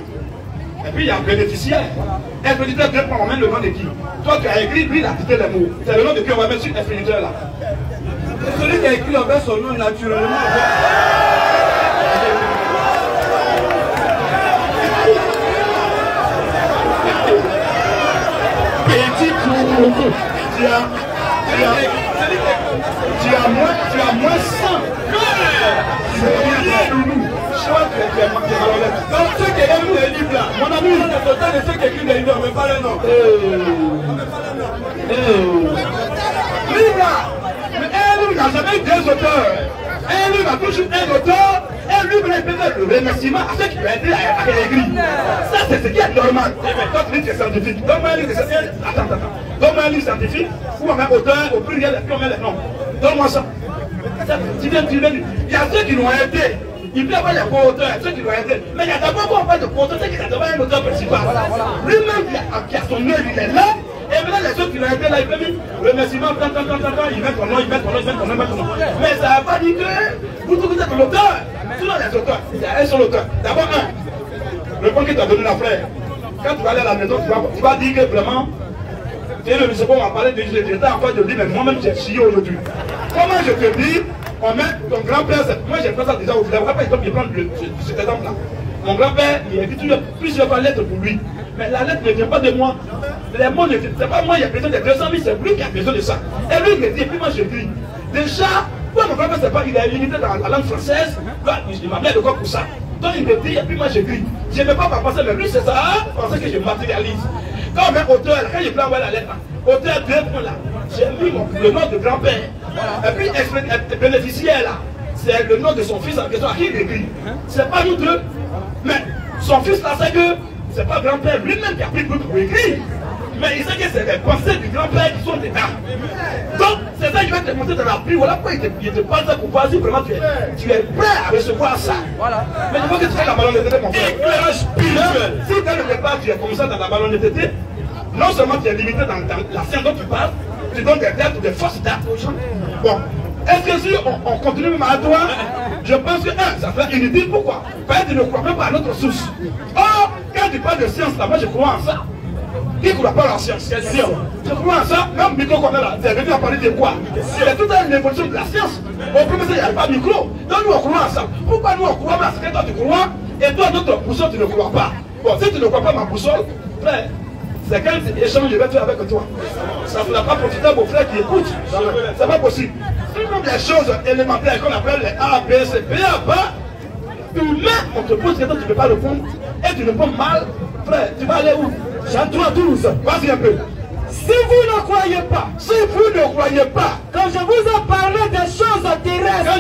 Et puis il y a un bénéficiaire. Expéditeur, 2 points, on met le nom de qui? Toi tu as écrit, lui il a quitté les mots. C'est le nom de qui on va mettre sur expéditeur là. C'est celui qui a écrit, on met son nom naturellement. Petit pour tu as moins 100. C'est loulou. Donc ceux qui aiment les livres là, mon ami, le total de ceux qui écrivent les livres, on ne met pas le nom. Livre là. Mais un livre n'a jamais 2 auteurs. Un livre a toujours un auteur. Un livre est peut-être le remerciement à ceux qui ont aidé à l'église. Ça c'est ce qui est normal. Toi tu dis que c'est scientifique. Donne-moi un livre scientifique. Attends. Donne-moi un livre scientifique où on met auteur au pluriel et puis on met les noms. Donne-moi ça. Tu viens. Il y a ceux qui l'ont aidé. Il peut y avoir les co-auteurs, ceux qui l'ont aidé. Mais il y a d'abord quand on parle de co-auteur, c'est qu'il y a d'abord un auteur principal. Lui-même qui a son œuvre, il est là. Et maintenant les autres qui l'ont aidé là, il peut mettre remerciement, il met ton nom, il met ton nom. Mais ça ne veut pas dire que vous êtes l'auteur. Sinon les auteurs, il y a un seul auteur. D'abord le point que tu as donné la frère. Quand tu vas aller à la maison, tu vas dire que vraiment, et le second m'a parlé de j'étais en train de dire, mais moi-même j'ai chié aujourd'hui. Comment je te dis, on met ton grand-père, moi j'ai fait ça déjà au village, après il faut prendre cet exemple-là. Mon grand-père, il a écrit plusieurs lettres pour lui. Mais la lettre ne vient pas de moi. Les mots ne viennent pas moi, il a besoin de 200 000, c'est lui qui a besoin de ça. Et lui il me dit, et puis moi je dis, déjà, moi mon grand-père c'est pas, il est limité dans la langue française, il m'a mis le corps pour ça. Donc il me dit, et puis moi je dis, je ne vais pas penser, mais lui c'est ça, penser que je matérialise. Quand on met auteur, quand je peux envoyer la lettre, auteur 2 points là, j'ai mis le nom de grand-père. Et puis bénéficiaire là, c'est le nom de son fils en question à qui il écrit. C'est pas nous deux, mais son fils là c'est que c'est pas grand-père lui-même qui a pris pour écrire. Mais il sait que c'est les pensées du grand-père qui sont dedans. Donc c'est ça qui va te montrer dans la pluie. Voilà pourquoi il te parle ça pour voir si vraiment tu es prêt à recevoir ça. Voilà. Mais il faut que tu fasses la ballon de tété, mon frère. Éclairage spirituel. Si dès le départ tu es comme ça dans la ballon de tété, non seulement tu es limité dans la scène dont tu parles, tu donnes des dates ou des fausses dates aux gens. Bon. Est-ce que si on continue même à toi, je pense que ça fait inutile. Pourquoi? Parce que tu ne crois même pas à notre source. Or, quand tu parles de science, là, moi je crois en ça. Qui ne croit pas en science? Je crois en ça. Même micro qu'on a là, c'est venu à parler de quoi? C'est toute une évolution de la science. Au premier, il n'y a pas de micro. Donc nous on croit en ça. Pourquoi nous on croit à ce que toi tu crois et toi notre boussole tu ne crois pas? Bon, si tu ne crois pas ma boussole, frère, c'est quel échange je vais faire avec toi? Ça ne va pas profiter à vos frères qui écoutent. C'est pas possible. Toutes les choses élémentaires qu'on appelle les A, B, C, B, A, bas, humain, on te pose question, tu ne peux pas répondre. Et tu réponds mal, frère, tu vas aller où? Jean 3, 12. Vas-y un peu. Si vous ne croyez pas, quand je vous ai parlé des choses terrestres,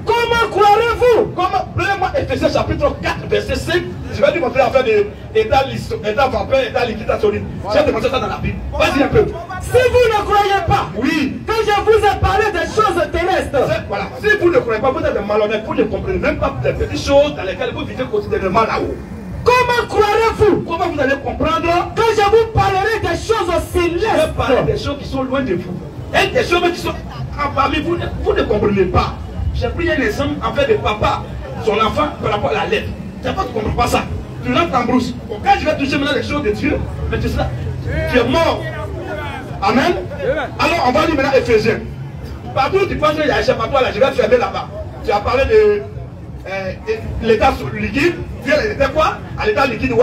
comment croirez-vous? Comment? Prenez-moi Ephésiens chapitre 4, verset 5. Je vais lui montrer l'affaire d'état vampire, état liquide solide. J'ai demandé ça dans la Bible. Vas-y un peu. Si vous ne croyez pas, oui, quand je vous ai parlé des choses terrestres, voilà. Si vous ne croyez pas, vous êtes malhonnête, vous ne comprenez même pas les petites choses dans lesquelles vous vivez quotidiennement là-haut. comment croirez-vous? Comment vous allez comprendre? Quand je vous parlerai des choses célestes, Je vais parler des choses qui sont loin de vous. Et des choses qui sont parmi vous, vous ne comprenez pas. J'ai pris un exemple en fait de papa, son enfant par rapport à la lettre. Tu ne comprends pas ça. Tu rentres en brousse. Quand je vais toucher maintenant les choses de Dieu, mais tu es mort. Amen. Alors on va lire maintenant Éphésiens. Partout où tu penses qu'il y a un échappatoire, là, je vais fermer là-bas. Tu as parlé de l'état liquide. Dieu était quoi? À l'état liquide,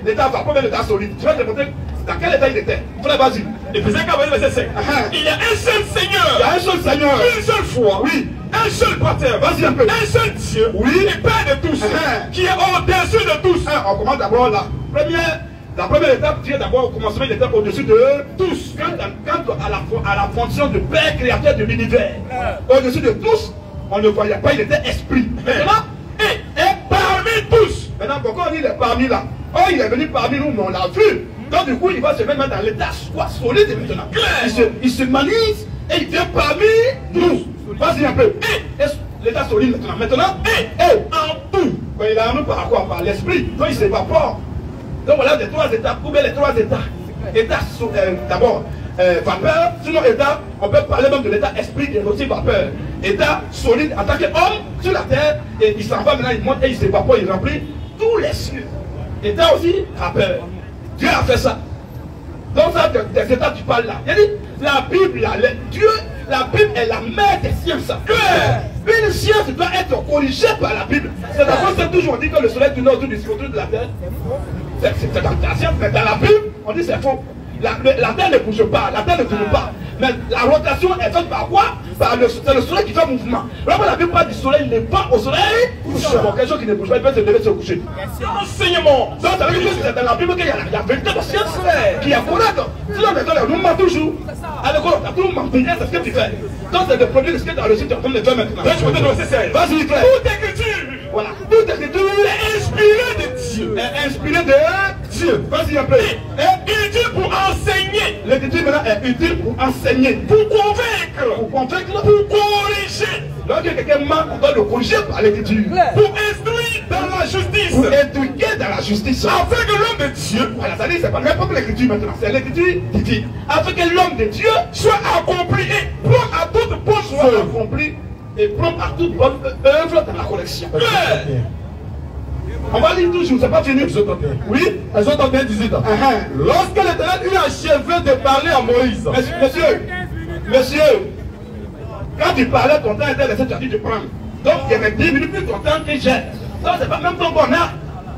l'état vapeur, l'état solide. Tu vas te montrer dans quel état il était. Frère, vas-y. Éphésiens 4, verset 5. Il y a un seul Seigneur. Il y a un seul Seigneur. Une seule foi. Oui. Un seul Père. Vas-y un peu. Un seul Dieu. Oui. Et Père de tous. Qui est au-dessus de tous. On commence d'abord là. La première étape, Dieu d'abord au commencement, il était au-dessus de tous. Quant à la fonction de Père créateur de l'univers, au-dessus de tous, on ne voyait pas, il était esprit. Maintenant, et parmi tous. Maintenant, pourquoi on dit il est parmi là? Oh, il est venu parmi nous, mais on l'a vu. Donc du coup, il va se mettre dans l'état solide maintenant. Il se manise et il vient parmi nous. Vas-y un peu. L'état solide maintenant. Maintenant, en tout. Quand il est en nous par quoi? Par l'esprit. Donc il s'évapore. Donc voilà les trois étapes. Ou bien les trois états. État d'abord vapeur. Sinon état, on peut parler même de l'état esprit et aussi vapeur. État solide en tant qu'homme sur la terre. Et il s'en va maintenant, il monte et il s'évapore, il remplit tous les cieux. État aussi vapeur. Dieu a fait ça. Donc ça, des états tu parles là. Il a dit, la Bible, Dieu, la Bible est la mère des sciences. Une science doit être corrigée par la Bible. C'est pourquoi c'est toujours dit que le soleil tourne autour de la terre. C'est dans la science, mais dans la Bible, on dit c'est faux. La terre ne bouge pas, la terre ne tourne pas. Mais la rotation est faite par quoi? C'est le soleil qui fait mouvement. Vraiment, la Bible parle du soleil, il n'est pas au soleil. Pour quelque chose qui ne bouge pas, il peut se lever et se coucher. Enseignement. Donc, ça veut dire que c'est dans la Bible qu'il y a la véritable science qui est correcte. Sinon, on nous ment toujours. À l'école, on a toujours menti, c'est ce que tu fais. Donc, c'est de produire ce que tu as reçu, tu es en train de le faire maintenant. Vas-y, frère. Toute écriture. Voilà. Toute écriture est inspirée de Dieu. Est inspirée de Dieu. Vas-y un peu. Est utile pour enseigner. L'écriture maintenant est utile pour enseigner. Pour convaincre. Pour convaincre. Pour corriger. Lorsque quelqu'un ment, on doit le corriger par l'écriture. Pour instruire dans la justice. Pour éduquer dans la justice. Afin que l'homme de Dieu. Voilà, ça dit, c'est pas n'importe l'écriture maintenant. C'est l'écriture divine. Afin que l'homme de Dieu soit accompli et prompt à toute bonne œuvre. Soit accompli et prompt à toute bonne œuvre dans la correction. On va lire toujours, c'est pas fini. Oui, elles ont bien 18 ans. Lorsque l'Éternel eut achevé de parler à Moïse. Monsieur, quand tu parlais, ton temps était laissé, tu as dit de prendre. Donc il y avait 10 minutes plus ton temps que j'ai. Donc c'est pas même ton qu'on a.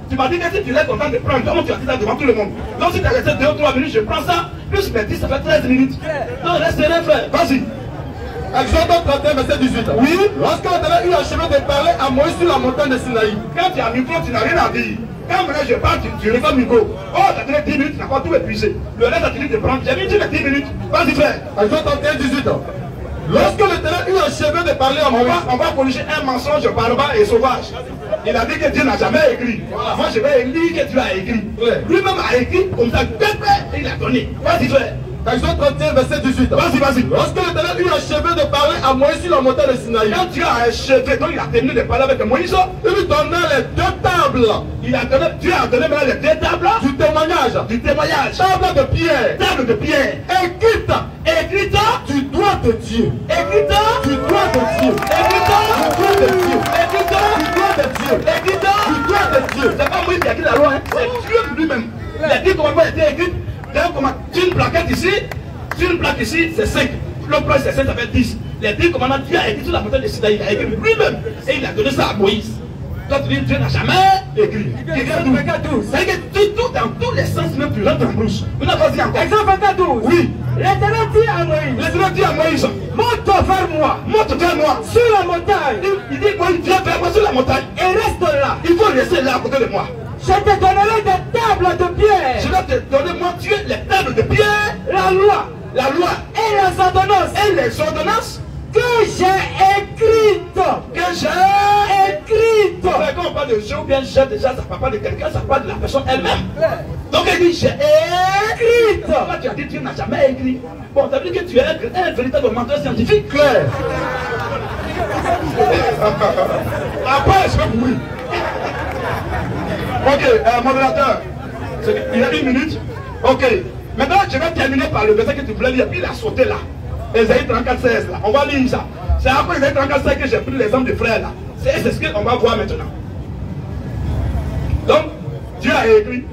Tu m'as dit que si tu laisses ton temps de prendre, comment tu as dit ça devant tout le monde? Donc si tu as laissé 2 ou 3 minutes, je prends ça, plus mes 10, ça fait 13 minutes. Donc reste rien, frère. Vas-y. Exode 31, verset 18. Oui. Lorsque l'Éternel eut achevé de parler à Moïse sur la montagne de Sinaï. Quand tu as un micro, tu n'as rien à dire. Quand maintenant je parle, tu reçois le micro. Oh, tu as donné 10 minutes, tu n'as pas tout épuisé. Le reste, tu as dit de prendre. J'ai mis les 10 minutes. Vas-y, frère. Exode 31, 18. Lorsque l'Éternel eut achevé de parler à Moïse. On va corriger un mensonge barbare et sauvage. Il a dit que Dieu n'a jamais écrit. Voilà. Moi, je vais lire que Dieu a écrit. Lui-même a écrit comme ça, et il a donné. Vas-y, frère. Exode 31, verset 18. Vas-y. Lorsque l'Éternel eut achevé de parler à Moïse sur la montagne de Sinaï. Quand Dieu a achevé, donc il a terminé de parler avec Moïse. Il lui donna les 2 tables. Dieu a donné maintenant les 2 tables. Du témoignage. Table de pierre. Écrite. Du doigt de Dieu. Écrite. Du doigt de Dieu. C'est pas Moïse qui a écrit la loi, hein. C'est Dieu lui-même. Il a dit comment elle était écrite. Une plaquette ici, une plaque ici, c'est 5. Le plan c'est 5, ça fait 10. Les 10 commandements, Dieu a écrit sur la montagne de Sinaï. Il a écrit lui-même. Et il a donné ça à Moïse. Quand tu dis Dieu n'a jamais écrit. Il vient d'où? C'est que tout dans tous les sens, même tu rentres en bouche. Maintenant, vas-y encore. Exemple 12. Oui. L'Éternel dit à Moïse. Monte vers moi. Sur la montagne. Il dit, moi, viens vers moi sur la montagne. Et reste là. Il faut rester là à côté de moi. Je te donnerai des tables de pierre. Je vais te donner, moi, Dieu, les tables de pierre. La loi. Et les ordonnances. Que j'ai écrites. Quand on parle de jeu ou bien j'ai déjà, ça ne parle pas de quelqu'un, ça parle de la personne elle-même. Donc il dit j'ai écrit. Pourquoi tu as dit Dieu n'a jamais écrit? Bon, ça veut dire que tu es un véritable menteur scientifique. Clair. Après, je vais mourir. Ok, modérateur. Il y a 1 minute. Ok. Maintenant, je vais terminer par le verset que tu voulais lire. Puis il a sauté là. Ésaïe 34, 16 là. On va lire ça. C'est après Ésaïe 34, 16 que j'ai pris l'exemple de frère là. C'est ce qu'on va voir maintenant. Donc, Dieu a écrit.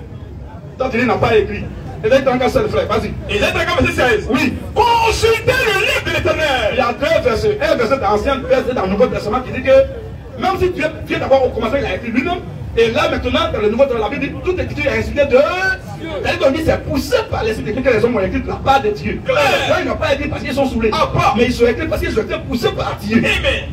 Toi, tu n'as pas écrit. Ésaïe 34, 16 frère, vas-y. Ésaïe 34, verset 16. Oui. Consultez le livre de l'Éternel. Il y a deux versets. Un verset dans l'Ancien, verset dans le Nouveau Testament qui dit que même si Dieu d'abord au commencement, il a écrit lui-même. Et là maintenant, dans le Nouveau Testament, la Bible dit toute écriture est inspirée de. C'est poussé par l'esprit d'écrire que les hommes ont écrit de la part de Dieu. Là, ils n'ont pas écrit parce qu'ils sont saoulés. Mais ils sont écrits parce qu'ils ont été poussés par Dieu. Amen.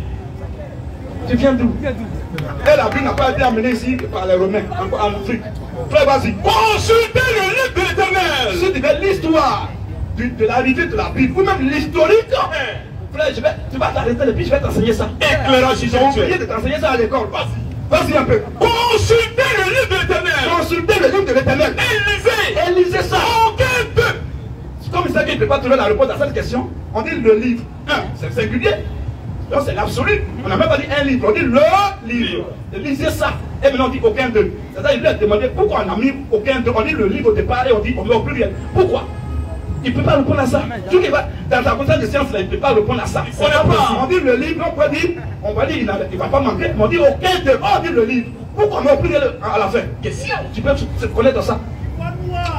Tu viens d'où? Et la Bible n'a pas été amenée ici par les Romains, en Afrique. Frère, vas-y. Consultez le livre de l'Éternel. Si tu veux l'histoire de l'arrivée de la Bible, ou même l'historique, frère, tu vas t'arrêter et puis je vais t'enseigner ça. Éclairage J'ai oublié de t'enseigner ça à l'école. Vas-y un peu. Consultez le livre de l'Éternel. Consultez le livre de l'Éternel. Et lisez ça. Aucun d'eux. Comme il sait qu'il ne peut pas trouver la réponse à cette question, on dit le livre. C'est singulier. Donc c'est l'absolu. On n'a même pas dit un livre, on dit le livre. Lisez ça. Et maintenant on dit aucun d'eux. C'est-à-dire il lui a demandé pourquoi on a mis aucun d'eux. On dit le livre au départ et on dit on met au pluriel. Pourquoi? Il ne peut pas répondre à ça. Tout qui va dans ta connaissance de science, là, il ne peut pas répondre à ça. On dit le livre, on peut dire, on va dire, il ne va pas manquer, mais on dit aucun d'eux. On dit le livre. Pourquoi on met au pluriel à la fin? Question. Tu peux te connaître ça.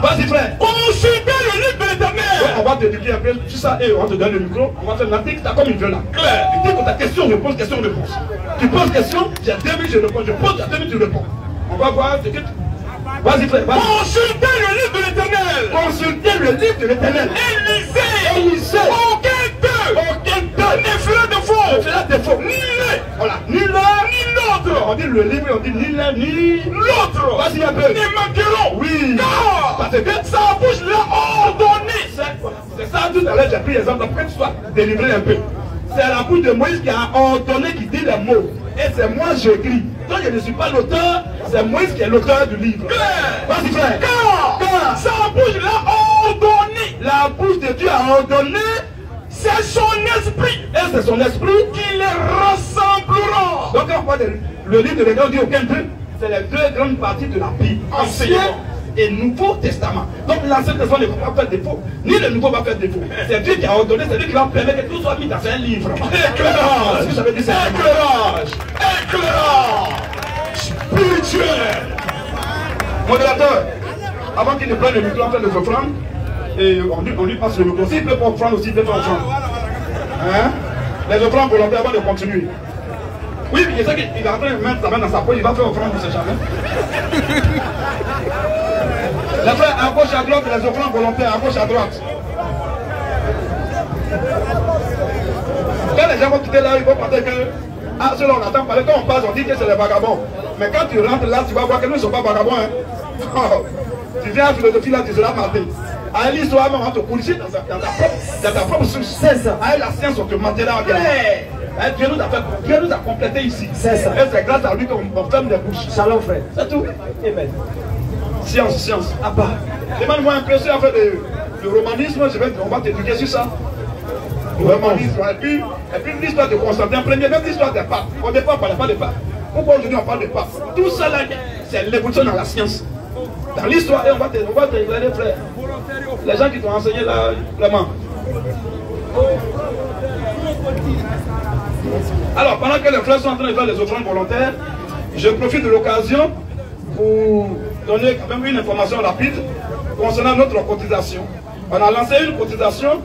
Vas-y frère. Consultez le livre de l'Éternel. On va te dire un peu sur ça et on te donne le micro. On va faire l'article, t'as comme il veut là. Claire. Tu dis que ta question, réponse, question, réponse. Tu poses question, j'ai 2 minutes, je réponds. Je pose, j'ai 2 minutes, je réponds. On va voir ce que tu... Vas-y frère, vas-y. Consultez le livre de l'Éternel. Consultez le livre de l'Éternel. Et lisez. Aucun d'eux ne fera de faux. Ne fera de faux. Ni l'un. Voilà. Ni l'un, ni l'autre. On dit le livre et on dit ni l'un, ni l'autre. Vas-y un peu. Ne manqueront. Oui. Car parce que sa bouche l'a ordonné. C'est ça tout à l'heure, j'ai pris l'exemple pour que tu sois délivré un peu. C'est la bouche de Moïse qui a ordonné, qui dit les mots. Et c'est moi j'écris. Donc je ne suis pas l'auteur, c'est Moïse qui est l'auteur du livre. Vas-y frère. Car sa bouche l'a ordonné. La bouche de Dieu a ordonné. C'est son esprit. Et c'est son esprit qui les rassemblera. Donc quand on parle le livre de l'Église, on dit aucun d'eux. C'est les deux grandes parties de la Bible. Ancien et Nouveau Testament. Donc l'Ancien Testament ne va pas faire défaut, ni le Nouveau va faire défaut. C'est Dieu qui a ordonné, c'est lui qui va permettre que tout soit mis dans un livre. Éclairage. Éclairage. Éclairage spirituel. Modérateur, avant qu'il ne prenne le micro, on fait les offrandes. Et on lui passe le micro. S'il peut pas offrande aussi, il peut faire offrande. Hein? Les offrandes volontaires avant de continuer. Oui, il sait qu'il est en train de mettre sa main dans sa poche, il va faire offrande, on ne sait jamais. Les frères, à gauche, à droite, les offrandes volontaires, à gauche, à droite. Quand les gens vont quitter là, ils vont penser que. Ah, ceux-là, on attend parler. Quand on passe, on dit que c'est les vagabonds. Mais quand tu rentres là, tu vas voir que nous ne sommes pas vagabonds. Hein. Oh, tu viens à la philosophie là, tu seras maté. À l'histoire, on va te corriger dans ta propre source. C'est ça. À la science, on te mentira. Dieu nous a complété ici. C'est ça. Et c'est grâce à lui qu'on ferme les bouches. Shalom, frère. C'est tout. Amen. Science. Ah bah. Demande-moi un peu si on fait le romanisme, on va t'éduquer sur ça. Le romanisme. Et puis l'histoire de Constantin Ier, même l'histoire des papes. Au départ, on ne parlait pas des papes. Pourquoi aujourd'hui on parle des papes? Tout ça là, c'est l'évolution dans la science. Dans l'histoire, et on va t'éclairer, frère. Les gens qui t'ont enseigné là, vraiment. Alors, pendant que les frères sont en train de faire les offrandes volontaires, je profite de l'occasion pour donner quand même une information rapide concernant notre cotisation. On a lancé une cotisation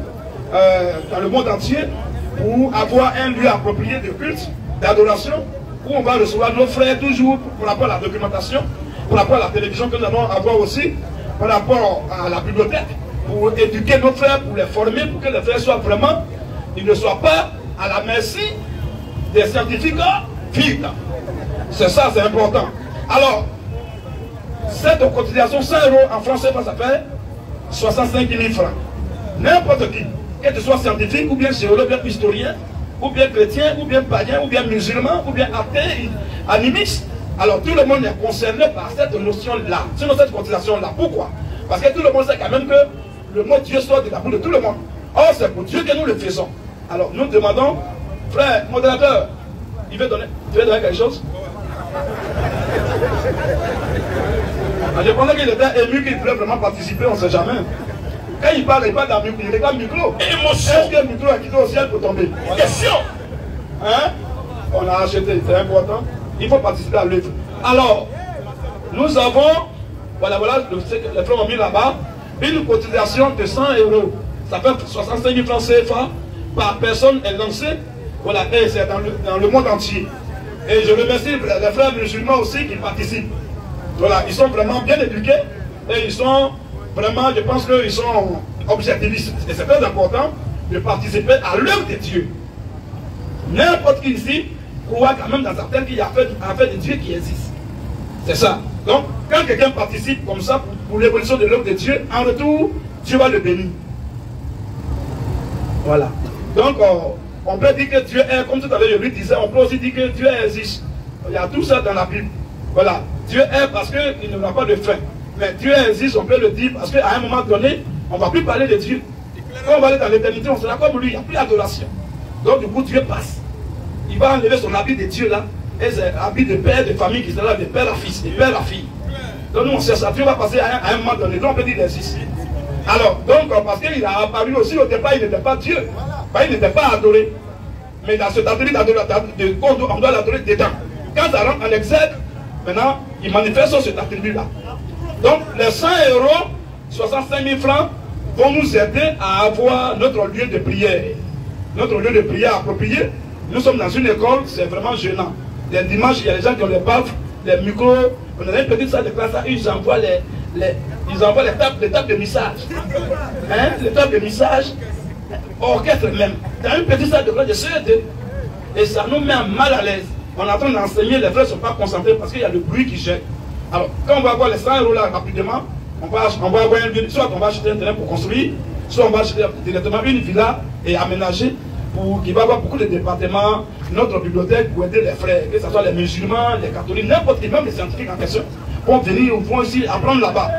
dans le monde entier pour avoir un lieu approprié de culte, d'adoration, où on va recevoir nos frères toujours pour rapport à la documentation, pour rapport à la télévision que nous allons avoir aussi, par rapport à la bibliothèque, pour éduquer nos frères, pour les former, pour que les frères soient vraiment, ils ne soient pas à la merci des scientifiques vite. C'est ça, c'est important. Alors, cette cotisation, 100 € en français, ça fait 65 000 francs. N'importe qui, que tu sois scientifique, ou bien géologue, ou bien historien, ou bien chrétien, ou bien païen, ou bien musulman, ou bien athée, animiste. Alors tout le monde est concerné par cette notion-là, cette cotisation-là. Pourquoi? Parce que tout le monde sait quand même que le mot Dieu sort de la bouche de tout le monde. Or, c'est pour Dieu que nous le faisons. Alors nous demandons, frère, modérateur, tu veux donner quelque chose? Je pensais qu'il était ému, qu'il voulait vraiment participer, on ne sait jamais. Quand il parle d'un micro, il regarde le micro. Émotion. Est-ce que le micro est quitté au ciel pour tomber? Question. Hein? On a acheté, c'est important. Il faut participer à l'œuvre. Alors, nous avons, voilà, les frères ont mis là-bas, une cotisation de 100 €. Ça fait 65 000 francs CFA par personne est lancée. Voilà, et c'est dans le monde entier. Et je remercie les frères musulmans aussi qui participent. Voilà, ils sont vraiment bien éduqués et ils sont vraiment, je pense qu'ils sont objectivistes. Et c'est très important de participer à l'œuvre de Dieu. N'importe qui ici croit quand même dans certains qu'il y a fait de Dieu qui existe. C'est ça. Donc, quand quelqu'un participe comme ça pour l'évolution de l'œuvre de Dieu, en retour, Dieu va le bénir. Voilà. Donc, on peut dire que Dieu est, comme tout à l'heure je lui disais, on peut aussi dire que Dieu existe. Il y a tout ça dans la Bible. Voilà. Dieu est parce qu'il n'aura pas de fin. Mais Dieu existe, on peut le dire, parce qu'à un moment donné, on ne va plus parler de Dieu. Quand on va aller dans l'éternité, on sera comme lui, il n'y a plus d'adoration. Donc, du coup, Dieu passe. Il va enlever son habit de Dieu là, et c'est habit de père, de famille qui sera de père à fils, de père à fille. Donc, nous, on sait ça. Dieu va passer à un moment donné. Donc, on peut dire qu'il existe. Alors, donc, parce qu'il a apparu aussi au départ, il n'était pas Dieu. Il n'était pas adoré. Mais dans cet atelier d'adoration, on doit l'adorer dedans. Quand ça rentre en exergue, maintenant, il manifeste cet attribut-là. Donc, les 100 €, 65 000 francs, vont nous aider à avoir notre lieu de prière. Notre lieu de prière approprié. Nous sommes dans une école, c'est vraiment gênant. Les dimanches, il y a des gens qui ont les baffes, les micros. On a une petite salle de classe, ils envoient les tables de message. Hein? Les tables de message, orchestre même. Dans une petite salle de classe de CE2. Et ça nous met mal à l'aise. On est en train d'enseigner, les frères ne sont pas concentrés parce qu'il y a le bruit qui gêne. Alors, quand on va avoir les 100 € là rapidement, on va avoir un lieu, soit on va acheter un terrain pour construire, soit on va acheter directement une villa et aménager pour qu'il va y avoir beaucoup de départements, notre bibliothèque pour aider les frères, que ce soit les musulmans, les catholiques, n'importe qui, même les scientifiques en question, vont venir ou vont aussi apprendre là-bas.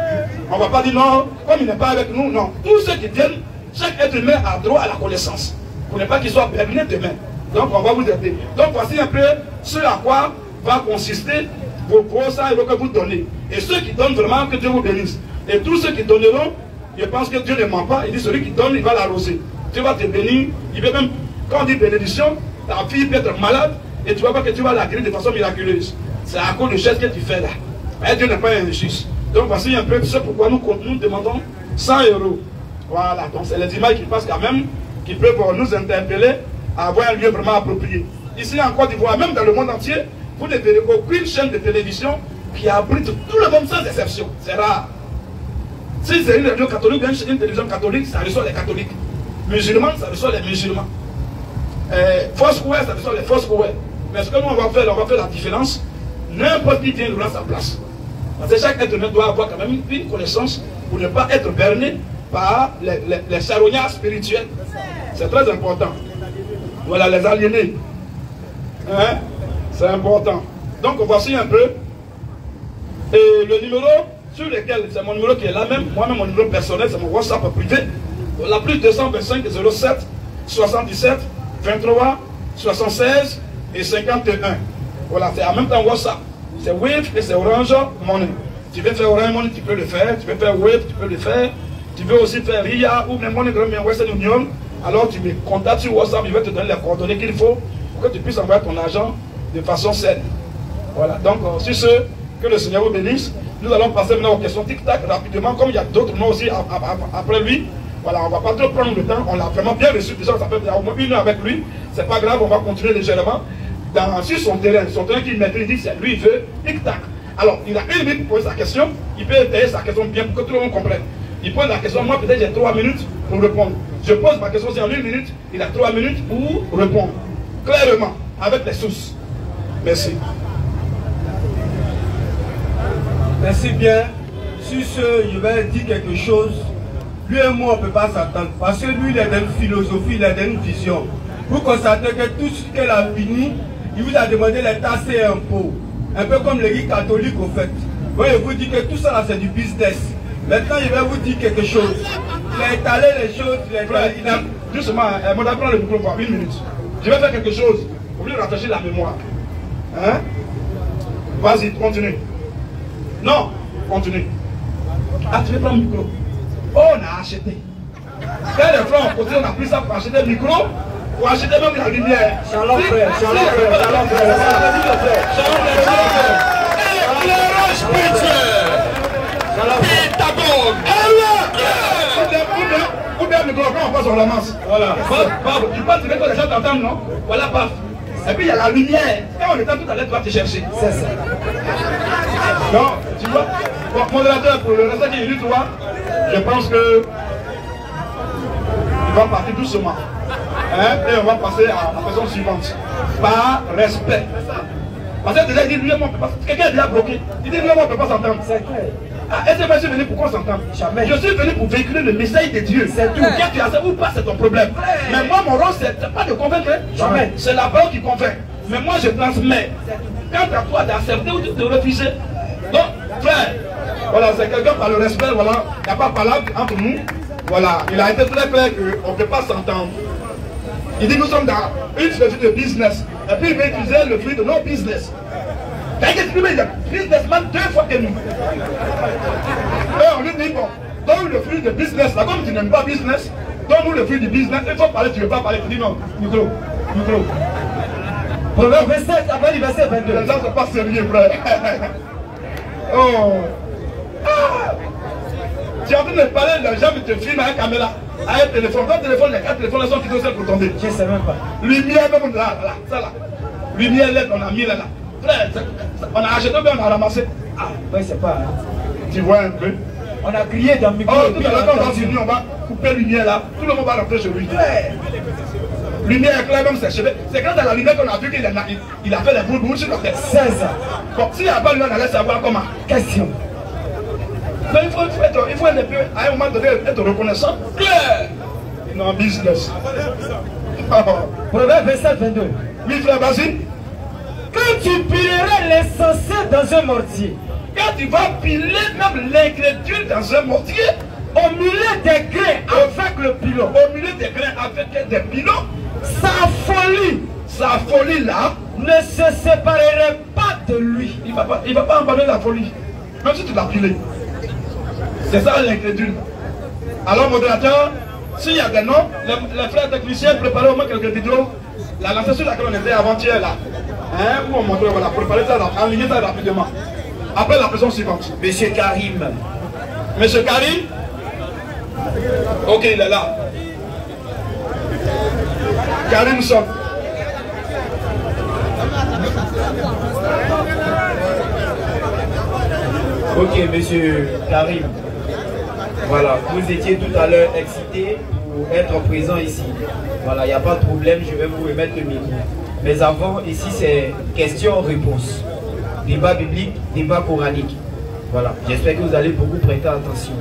On ne va pas dire non, comme il n'est pas avec nous, non. Tous ceux qui viennent, chaque être humain a droit à la connaissance. Pour ne pas qu'il soit berné demain. Donc on va vous aider. Donc voici un peu ce à quoi va consister vos 100 € que vous donnez. Et ceux qui donnent vraiment, que Dieu vous bénisse. Et tous ceux qui donneront, je pense que Dieu ne ment pas. Il dit celui qui donne, il va l'arroser. Dieu va te bénir. Il peut même, quand on dit bénédiction, ta fille peut être malade et tu vas voir que tu vas la guérir de façon miraculeuse. C'est à cause de choses que tu fais là. Mais Dieu n'est pas injuste. Donc voici un peu ce pourquoi nous demandons 100 €. Voilà, donc c'est les images qui passent quand même, qui peuvent nous interpeller à avoir un lieu vraiment approprié. Ici en Côte d'Ivoire, même dans le monde entier, vous ne verrez aucune chaîne de télévision qui abrite tout le monde sans exception. C'est rare. Si c'est une radio catholique, une télévision catholique, ça reçoit les catholiques. Musulmans, ça reçoit les musulmans. Foursquare, ça reçoit les Foursquare. Mais ce que nous on va faire la différence. N'importe qui vient nous rendre sa place. Parce que chaque être humain doit avoir quand même une connaissance pour ne pas être berné par les charognards spirituels. C'est très important. Voilà, les aliénés. Hein? C'est important. Donc voici un peu. Et le numéro sur lequel, c'est mon numéro qui est là même, moi-même mon numéro personnel, c'est mon WhatsApp privé. La plus 225 07 77 23 76 et 51. Voilà, c'est en même temps WhatsApp. C'est Wave et c'est Orange Money. Tu veux faire Orange Money, tu peux le faire. Tu peux faire Wave, tu peux le faire. Tu veux aussi faire RIA ou même MoneyGram Western Union. Alors tu me contactes sur WhatsApp, je vais te donner les coordonnées qu'il faut pour que tu puisses envoyer ton argent de façon saine. Voilà, donc sur ce, que le Seigneur vous bénisse. Nous allons passer maintenant aux questions tic-tac rapidement, comme il y a d'autres noms aussi après lui. Voilà, on ne va pas trop prendre le temps, on l'a vraiment bien reçu, déjà ça fait au moins 1 heure avec lui. C'est pas grave, on va continuer légèrement. Sur son terrain qu'il maîtrise, il dit c'est lui, il veut tic-tac. Alors, il a 1 minute pour poser sa question, il peut étayer sa question bien pour que tout le monde comprenne. Il pose la question, moi peut-être j'ai 3 minutes pour répondre. Je pose ma question, c'est en 1 minute, il a 3 minutes pour répondre. Clairement, avec les sources. Merci. Merci bien. Sur ce, je vais dire quelque chose. Lui et moi, on ne peut pas s'attendre. Parce que lui, il a une philosophie, il a une vision. Vous constatez que tout ce qu'elle a fini, il vous a demandé les taxes et impôts. Un peu comme l'église catholique, au fait. Moi, je vous dis que tout ça, là, c'est du business. Maintenant, je vais vous dire quelque chose. Il a étalé les choses. Justement, on va prendre le micro pour 1 minute. Je vais faire quelque chose. Vous voulez rafraîchir la mémoire. Hein? Vas-y, continue. Non, continue. Ah, tu veux prendre le micro? Oh, non. à acheter. Quand les frères ont posé, on a pris ça pour acheter des micros, pour acheter même la lumière. Shalom frère, shalom frère, shalom frère. Éclairage spirituel. Pédagogue. Ou bien le microphone, on passe sur la masse. Voilà. Tu penses que les gens t'entendent, non? Voilà, paf. Et puis il y a la lumière. Quand on est tout à l'heure, tu vas te chercher. C'est ça. Non, tu vois. Bon, modérateur, pour le reste qui est venu, toi, je pense que il va partir doucement. Hein? Et on va passer à la personne suivante. Par respect. Parce que déjà, il dit lui et moi, quelqu'un est déjà bloqué. Il dit lui et moi, on ne peut pas s'entendre. C'est clair. Est-ce que je suis venu pour qu'on s'entende? Jamais. Je suis venu pour véhiculer le message de Dieu. C'est tout. Que tu as ça ou pas, c'est ton problème. Mais moi, mon rôle, c'est pas de convaincre. Jamais. C'est la parole qui convainc. Mais moi, je transmets. Quant à toi d'accepter ou de refuser. Donc, frère, voilà, c'est quelqu'un par le respect, voilà. Il n'y a pas de parole entre nous. Voilà, il a été très clair qu'on ne peut pas s'entendre. Il dit que nous sommes dans une stratégie de business. Et puis il veut utiliser le fruit de nos business. Quand il exprime, il est businessman 2 fois que nous. Et on lui dit, bon, donne le fruit de business. Là, comme tu n'aimes pas business, donne-nous le fruit du business. Il faut parler, tu ne veux pas parler. Tu dis non, micro. Proverbe 27, après le verset 22. Les gens ne sont pas sérieux, frère. Oh. Ah. Tu es en train de parler, les gens te filment à la caméra, à un téléphone. Ton téléphone, les 4 téléphones sont qui sont pour tomber. Je ne sais même pas. Lumière, même là, ça là. Lumière, là, on a mis là. Frère, on a acheté, mais on a ramassé. Ah, oui, c'est pas. Hein. Tu vois un peu. On a crié dans le micro. Oh, tout à l'heure, quand on va finir, on va couper lumière là. Tout le monde va rentrer chez lui. Lumière claire, même ses cheveux. C'est quand dans la lumière qu'on a vu qu'il a fait les boules sur la tête. C'est ça. Bon, s'il n'y a pas lumière, on allait savoir comment. Question. Mais il faut être un peu, à un moment donné, être reconnaissant. Claire. Non, business. Proverbe 27, 22. Oui, frère, vas-y. Quand tu pilerais l'essentiel dans un mortier, Quand tu vas piler même l'ingrédient dans un mortier, au milieu des grains avec le pilon, au milieu des grains avec des pilons, sa folie là, ne se séparerait pas de lui. il ne va pas abandonner la folie. Même si tu l'as pilé. C'est ça l'ingrédient. Alors, modérateur, s'il y a des noms, les frères techniciens préparez au moins quelques vidéos. La lancée sur laquelle on était avant-hier là. Hein, pour montrer, voilà, préparer ça, enligner ça rapidement. Après la personne suivante. Monsieur Karim. Monsieur Karim. Ok, il est là. Karim Son. Ok, monsieur Karim. Voilà, vous étiez tout à l'heure excité pour être présent ici. Voilà, il n'y a pas de problème, je vais vous remettre le micro. Mais avant, ici c'est questions-réponses. Débat biblique, débat coranique. Voilà, j'espère que vous allez beaucoup prêter attention.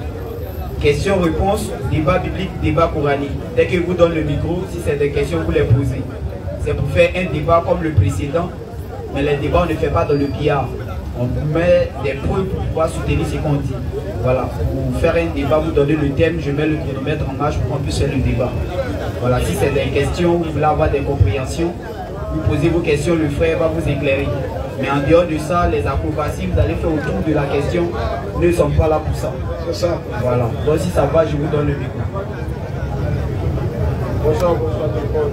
Questions-réponses, débat biblique, débat coranique. Dès que je vous donne le micro, si c'est des questions, vous les posez. C'est pour faire un débat comme le précédent, mais les débats on ne fait pas dans le billard. On met des preuves pour pouvoir soutenir ce qu'on dit. Voilà, pour faire un débat, vous donnez le thème, je mets le chronomètre en marche pour qu'on puisse faire le débat. Voilà, si c'est des questions, vous voulez avoir des compréhensions, vous posez vos questions, le frère va vous éclairer. Mais en dehors de ça, les acrobaties, vous allez faire autour de la question, ne sont pas là pour ça. C'est ça. Voilà, donc si ça va, je vous donne le micro. Bonsoir tout le monde.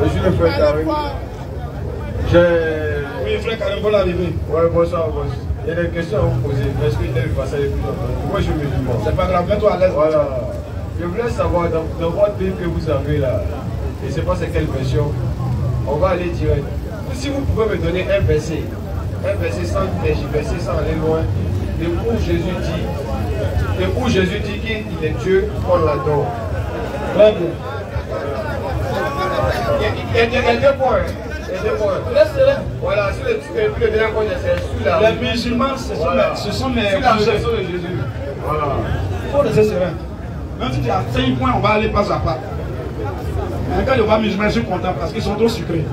Je suis le frère Karim. Oui, frère Karim, bon arrivé. Ouais, bonsoir, boss. Il y a des questions à vous poser. Est-ce qu'il est passé les plus longtemps? Moi, je suis musulman. C'est pas grave, mets-toi à l'aise. Voilà. Je voulais savoir, dans votre livre que vous avez là, je ne sais pas c'est quelle version, on va aller direct. Si vous pouvez me donner un verset sans tergiverser, sans aller loin, et où Jésus dit qu'il est Dieu, qu'on l'adore. Très bien. Il y a deux points. Voilà, sur le dernier point, c'est sous la... Les musulmans, ce sont mes sur la version de Jésus. Voilà. Il faut laisser serein. Même si tu as 5 points, on va aller pas à pas. Mais quand il y aura musulmans, je suis content parce qu'ils sont trop sucrés.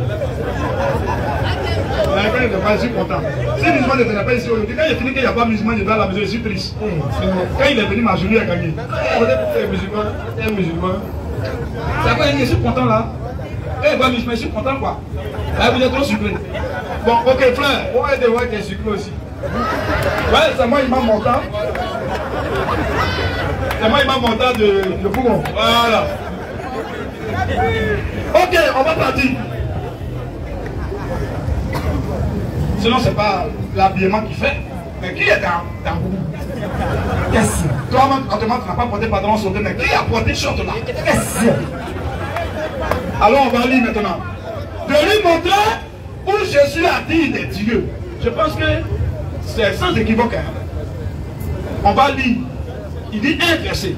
Quand il n'y a pas, je suis content. Si les musulmans ne venaient pas ici aujourd'hui, quand il est fini qu'il n'y a pas de musulmans dans la maison, je suis triste. Quand il est venu, ma journée a gagné. Un musulman. Ça va, je suis content là. Eh, bah, je suis content quoi. Là, vous êtes trop sucré. Bon, ok, frère. Moi, je devrais être sucré aussi. Ouais, c'est moi, il m'a montant. C'est moi, il m'a monté de Pougon. Voilà. Ok, on va partir. Sinon, c'est pas l'habillement qui fait. Mais qui est dans Boubou? Qu'est-ce que toi, quand tu n'as pas porté pantalon sauté, mais qui a porté short là? Qu'est-ce que alors, on va lire maintenant. De lui montrer où je suis à dire des dieux. Je pense que c'est sans équivoque. Hein. On va lire. Il dit un verset.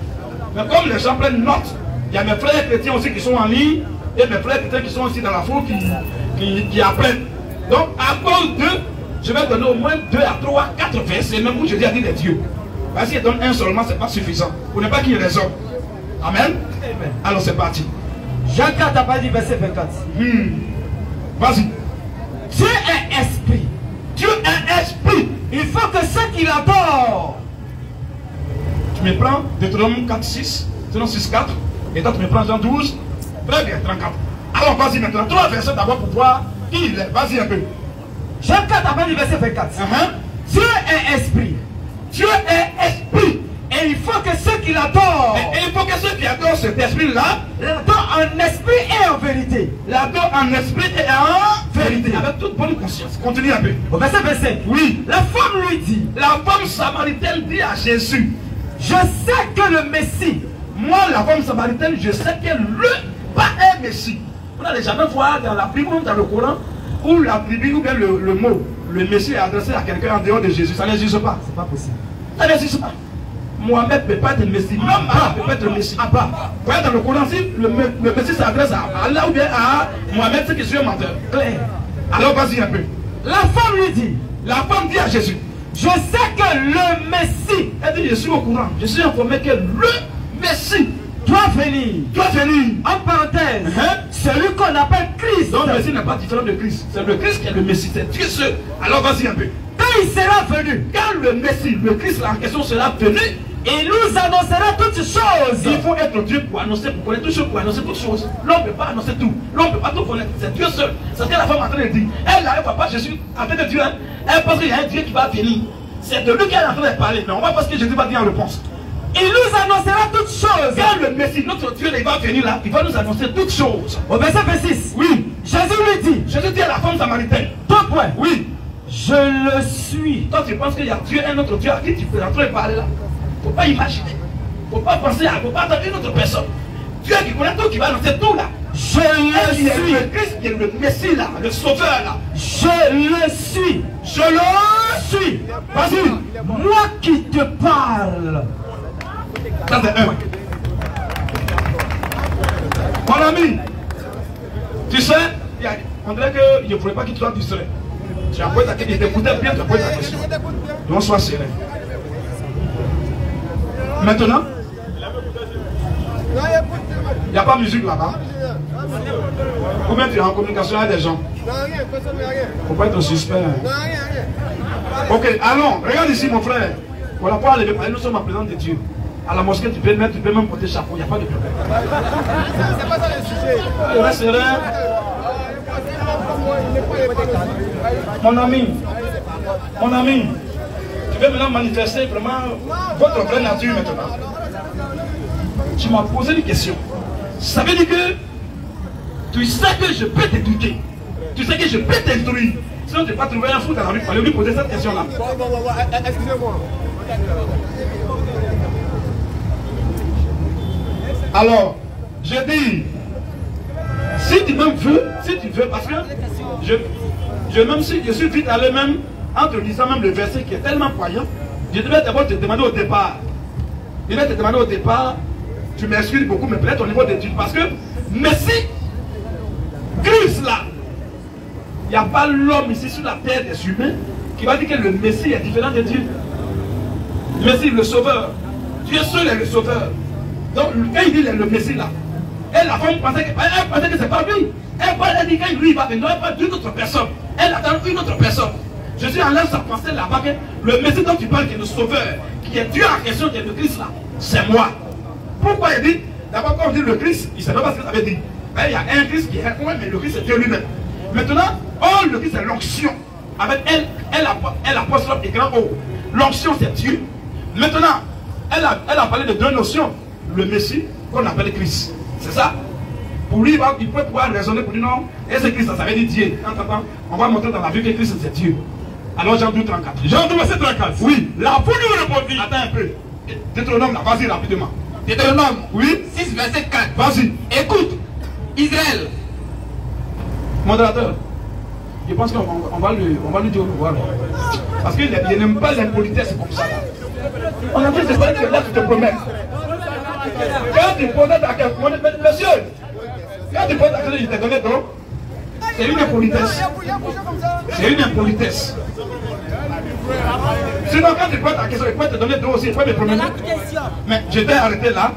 Mais comme les gens prennent note, il y a mes frères chrétiens aussi qui sont en ligne et mes frères chrétiens qui sont aussi dans la foule qui apprennent. Donc, à cause d'eux, je vais donner au moins 2 à 3, 4 versets, même où je dis à dire des dieux. Parce qu'il donne un seulement, ce n'est pas suffisant. Vous n'avez pas qu'il raisonne. Amen. Amen. Alors, c'est parti. Jean 4 a pas dit verset 24. Vas-y. Dieu est esprit. Dieu est esprit. Il faut que ceux qui l'adorent. Tu me prends Deutéronome 4, 6, sinon 6, 4. Et toi, tu me prends Jean 12. Très bien, 34. Alors, vas-y maintenant. 3 versets d'abord pour voir qui il est. Vas-y un peu. Jean 4 a pas dit verset 24. Dieu est esprit. Dieu est esprit. Et il faut que ceux qui l'adorent. Et il faut que ceux qui adorent cet esprit-là l'adorent en esprit et en vérité. L'adorent en esprit et en vérité. Avec toute bonne conscience. Continue un peu. Au verset 25. Oui. La femme lui dit. La femme samaritaine dit à Jésus. Je sais que le Messie. Moi, la femme samaritaine, je sais que pas un Messie. Vous n'allez jamais voir dans la Bible ou dans le Coran où la Bible ou bien le mot, le Messie est adressé à quelqu'un en dehors de Jésus. Ça n'existe pas. C'est pas possible. Ça n'existe pas. Mohamed ne peut pas être Messie. Même Allah ne peut pas être Messie. Voyez dans le Coran, si le Messie s'adresse à Allah ou bien à Mohamed, c'est que je suis un menteur. Claire. Alors vas-y un peu. La femme lui dit. La femme dit à Jésus. Je sais que le Messie. Elle dit, je suis au courant. Je suis informé que le Messie doit venir. En parenthèse, celui qu'on appelle Christ. Donc le Messie n'est pas différent de Christ. C'est le Christ qui est le Messie. C'est Dieu seul. Alors vas-y un peu. Quand il sera venu. Quand le Messie, le Christ en question sera venu. Il nous annoncera toutes choses. Il faut être Dieu pour annoncer, pour connaître toutes choses, pour annoncer toutes choses. L'homme ne peut pas annoncer tout. L'homme ne peut pas tout connaître. C'est Dieu seul. C'est ce que la femme est en train de dire. Elle n'arrive pas, Jésus, en train de Dieu. Elle pense qu'il y a un Dieu qui va venir. C'est de lui qu'elle est en train de parler. Mais on va voir ce que Jésus va dire en réponse. Il nous annoncera toutes choses. Quand le Messie, notre Dieu, il va venir là, il va nous annoncer toutes choses. Au verset 26. Oui. Jésus lui dit. Jésus dit à la femme samaritaine. 2 points. Oui. Je le suis. Toi, tu penses qu'il y a Dieu, un autre Dieu à qui tu peux entrer et parler là. Il ne faut pas imaginer. Il ne faut pas penser à, il ne faut pas attendre une autre personne. Dieu qui connaît tout, qui va annoncer tout là. Je le suis. Le Christ qui est le Messie là, le Sauveur là. Je le suis. Je le suis. Vas-y. Moi qui te parle. Ça c'est un. Mon ami, tu sais, on dirait que je ne voulais pas qu'il soit distrait. Tu as posé ta question, il t'écoutait bien, tu as posé ta question. Donc sois serein. Maintenant, il n'y a pas de musique là-bas. Combien tu es en communication avec des gens? Il ne faut pas être suspect. Ok, allons, regarde ici mon frère. Voilà, pour aller parler, nous sommes en présence de Dieu. À la mosquée, tu peux même porter chapeau, il n'y a pas de problème. C'est pas ça le sujet. Reste serein. Mon ami, tu veux maintenant manifester vraiment votre vraie nature maintenant. Tu m'as posé une question. Ça veut dire que tu sais que je peux t'éduquer. Tu sais que je peux t'instruire. Sinon tu n'as pas trouvé un fou dans la rue. Il fallait lui poser cette question-là. Excusez-moi. Alors, je dis, si tu même veux, parce que même si je suis vite allé même, en te lisant même le verset qui est tellement poignant, je devais d'abord te demander au départ. Tu m'excuses beaucoup, mais peut-être au niveau d'études, parce que Messie, Christ là, il n'y a pas l'homme ici sur la terre des humains qui va dire que le Messie est différent de Dieu. Messie, le Sauveur. Dieu seul est le Sauveur. Donc, quand il dit le Messie là, et la femme pensait que c'est pas lui. Elle dit que lui il va venir, elle parle d'une autre personne. Elle attend une autre personne. Jésus enlève sa pensée là-bas que le Messie dont tu parles, qui est le Sauveur, qui est Dieu en question, qui est le Christ là, c'est moi. Pourquoi il dit? D'abord, quand on dit le Christ, il ne sait pas ce que ça veut dire. Il y a un Christ qui est un, mais le Christ c'est Dieu lui-même. Maintenant, le Christ c'est l'onction. Avec elle apostrophe et grand O. L'onction c'est Dieu. Maintenant, elle a parlé de deux notions. Le Messie, qu'on appelle Christ. C'est ça. Pour lui, il peut pouvoir raisonner pour dire non, et c'est Christ, ça veut dire Dieu. On va montrer dans la Bible que Christ c'est Dieu. Alors Jean 12, 34. Jean 12, verset 34. Oui. La foule lui répondit. Attends un peu. Deutéronome, là, vas-y rapidement. Deutéronome, Oui. 6, verset 4. Vas-y. Écoute, Israël. Modérateur. Je pense qu'on va lui dire au revoir. Parce qu'il n'aime pas l'impolitesse comme ça. On a dit c'est pas que là tu te promets. Quand tu poses ta question, monsieur, quand tu poses ta question, je t'ai donné donc, c'est une impolitesse. C'est une impolitesse. Sinon, quand tu poses ta question, il peut te donner deux aussi, il peut me promener. Mais je t'ai arrêté là,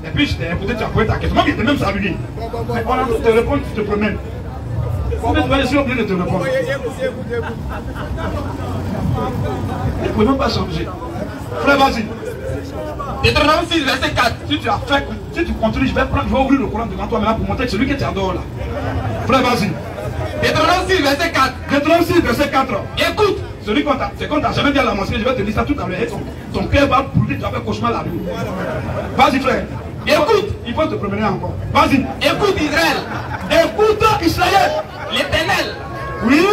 et puis je t'ai écouté, tu as posé ta question. Moi, je t'ai même salué. Mais on a tout te répondre, tu te promènes. Combien de fois je suis obligé de te répondre? Il ne peut même pas changer. Frère, vas-y. Deutéronome 6, verset 4. Si tu continues, je vais ouvrir le Coran devant toi maintenant pour montrer que celui que tu adores là. Frère, vas-y. Deutéronome 6, verset 4. Deutéronome 6, verset 4. Écoute, Celui qu'on t'a jamais dit à la mosquée, je vais te dire ça tout à l'heure. Ton cœur va brûler, tu vas faire cauchemar la nuit. Vas-y, frère. écoute, Il faut te promener encore. Vas-y. écoute Israël, Écoute Israël. l'Éternel Oui.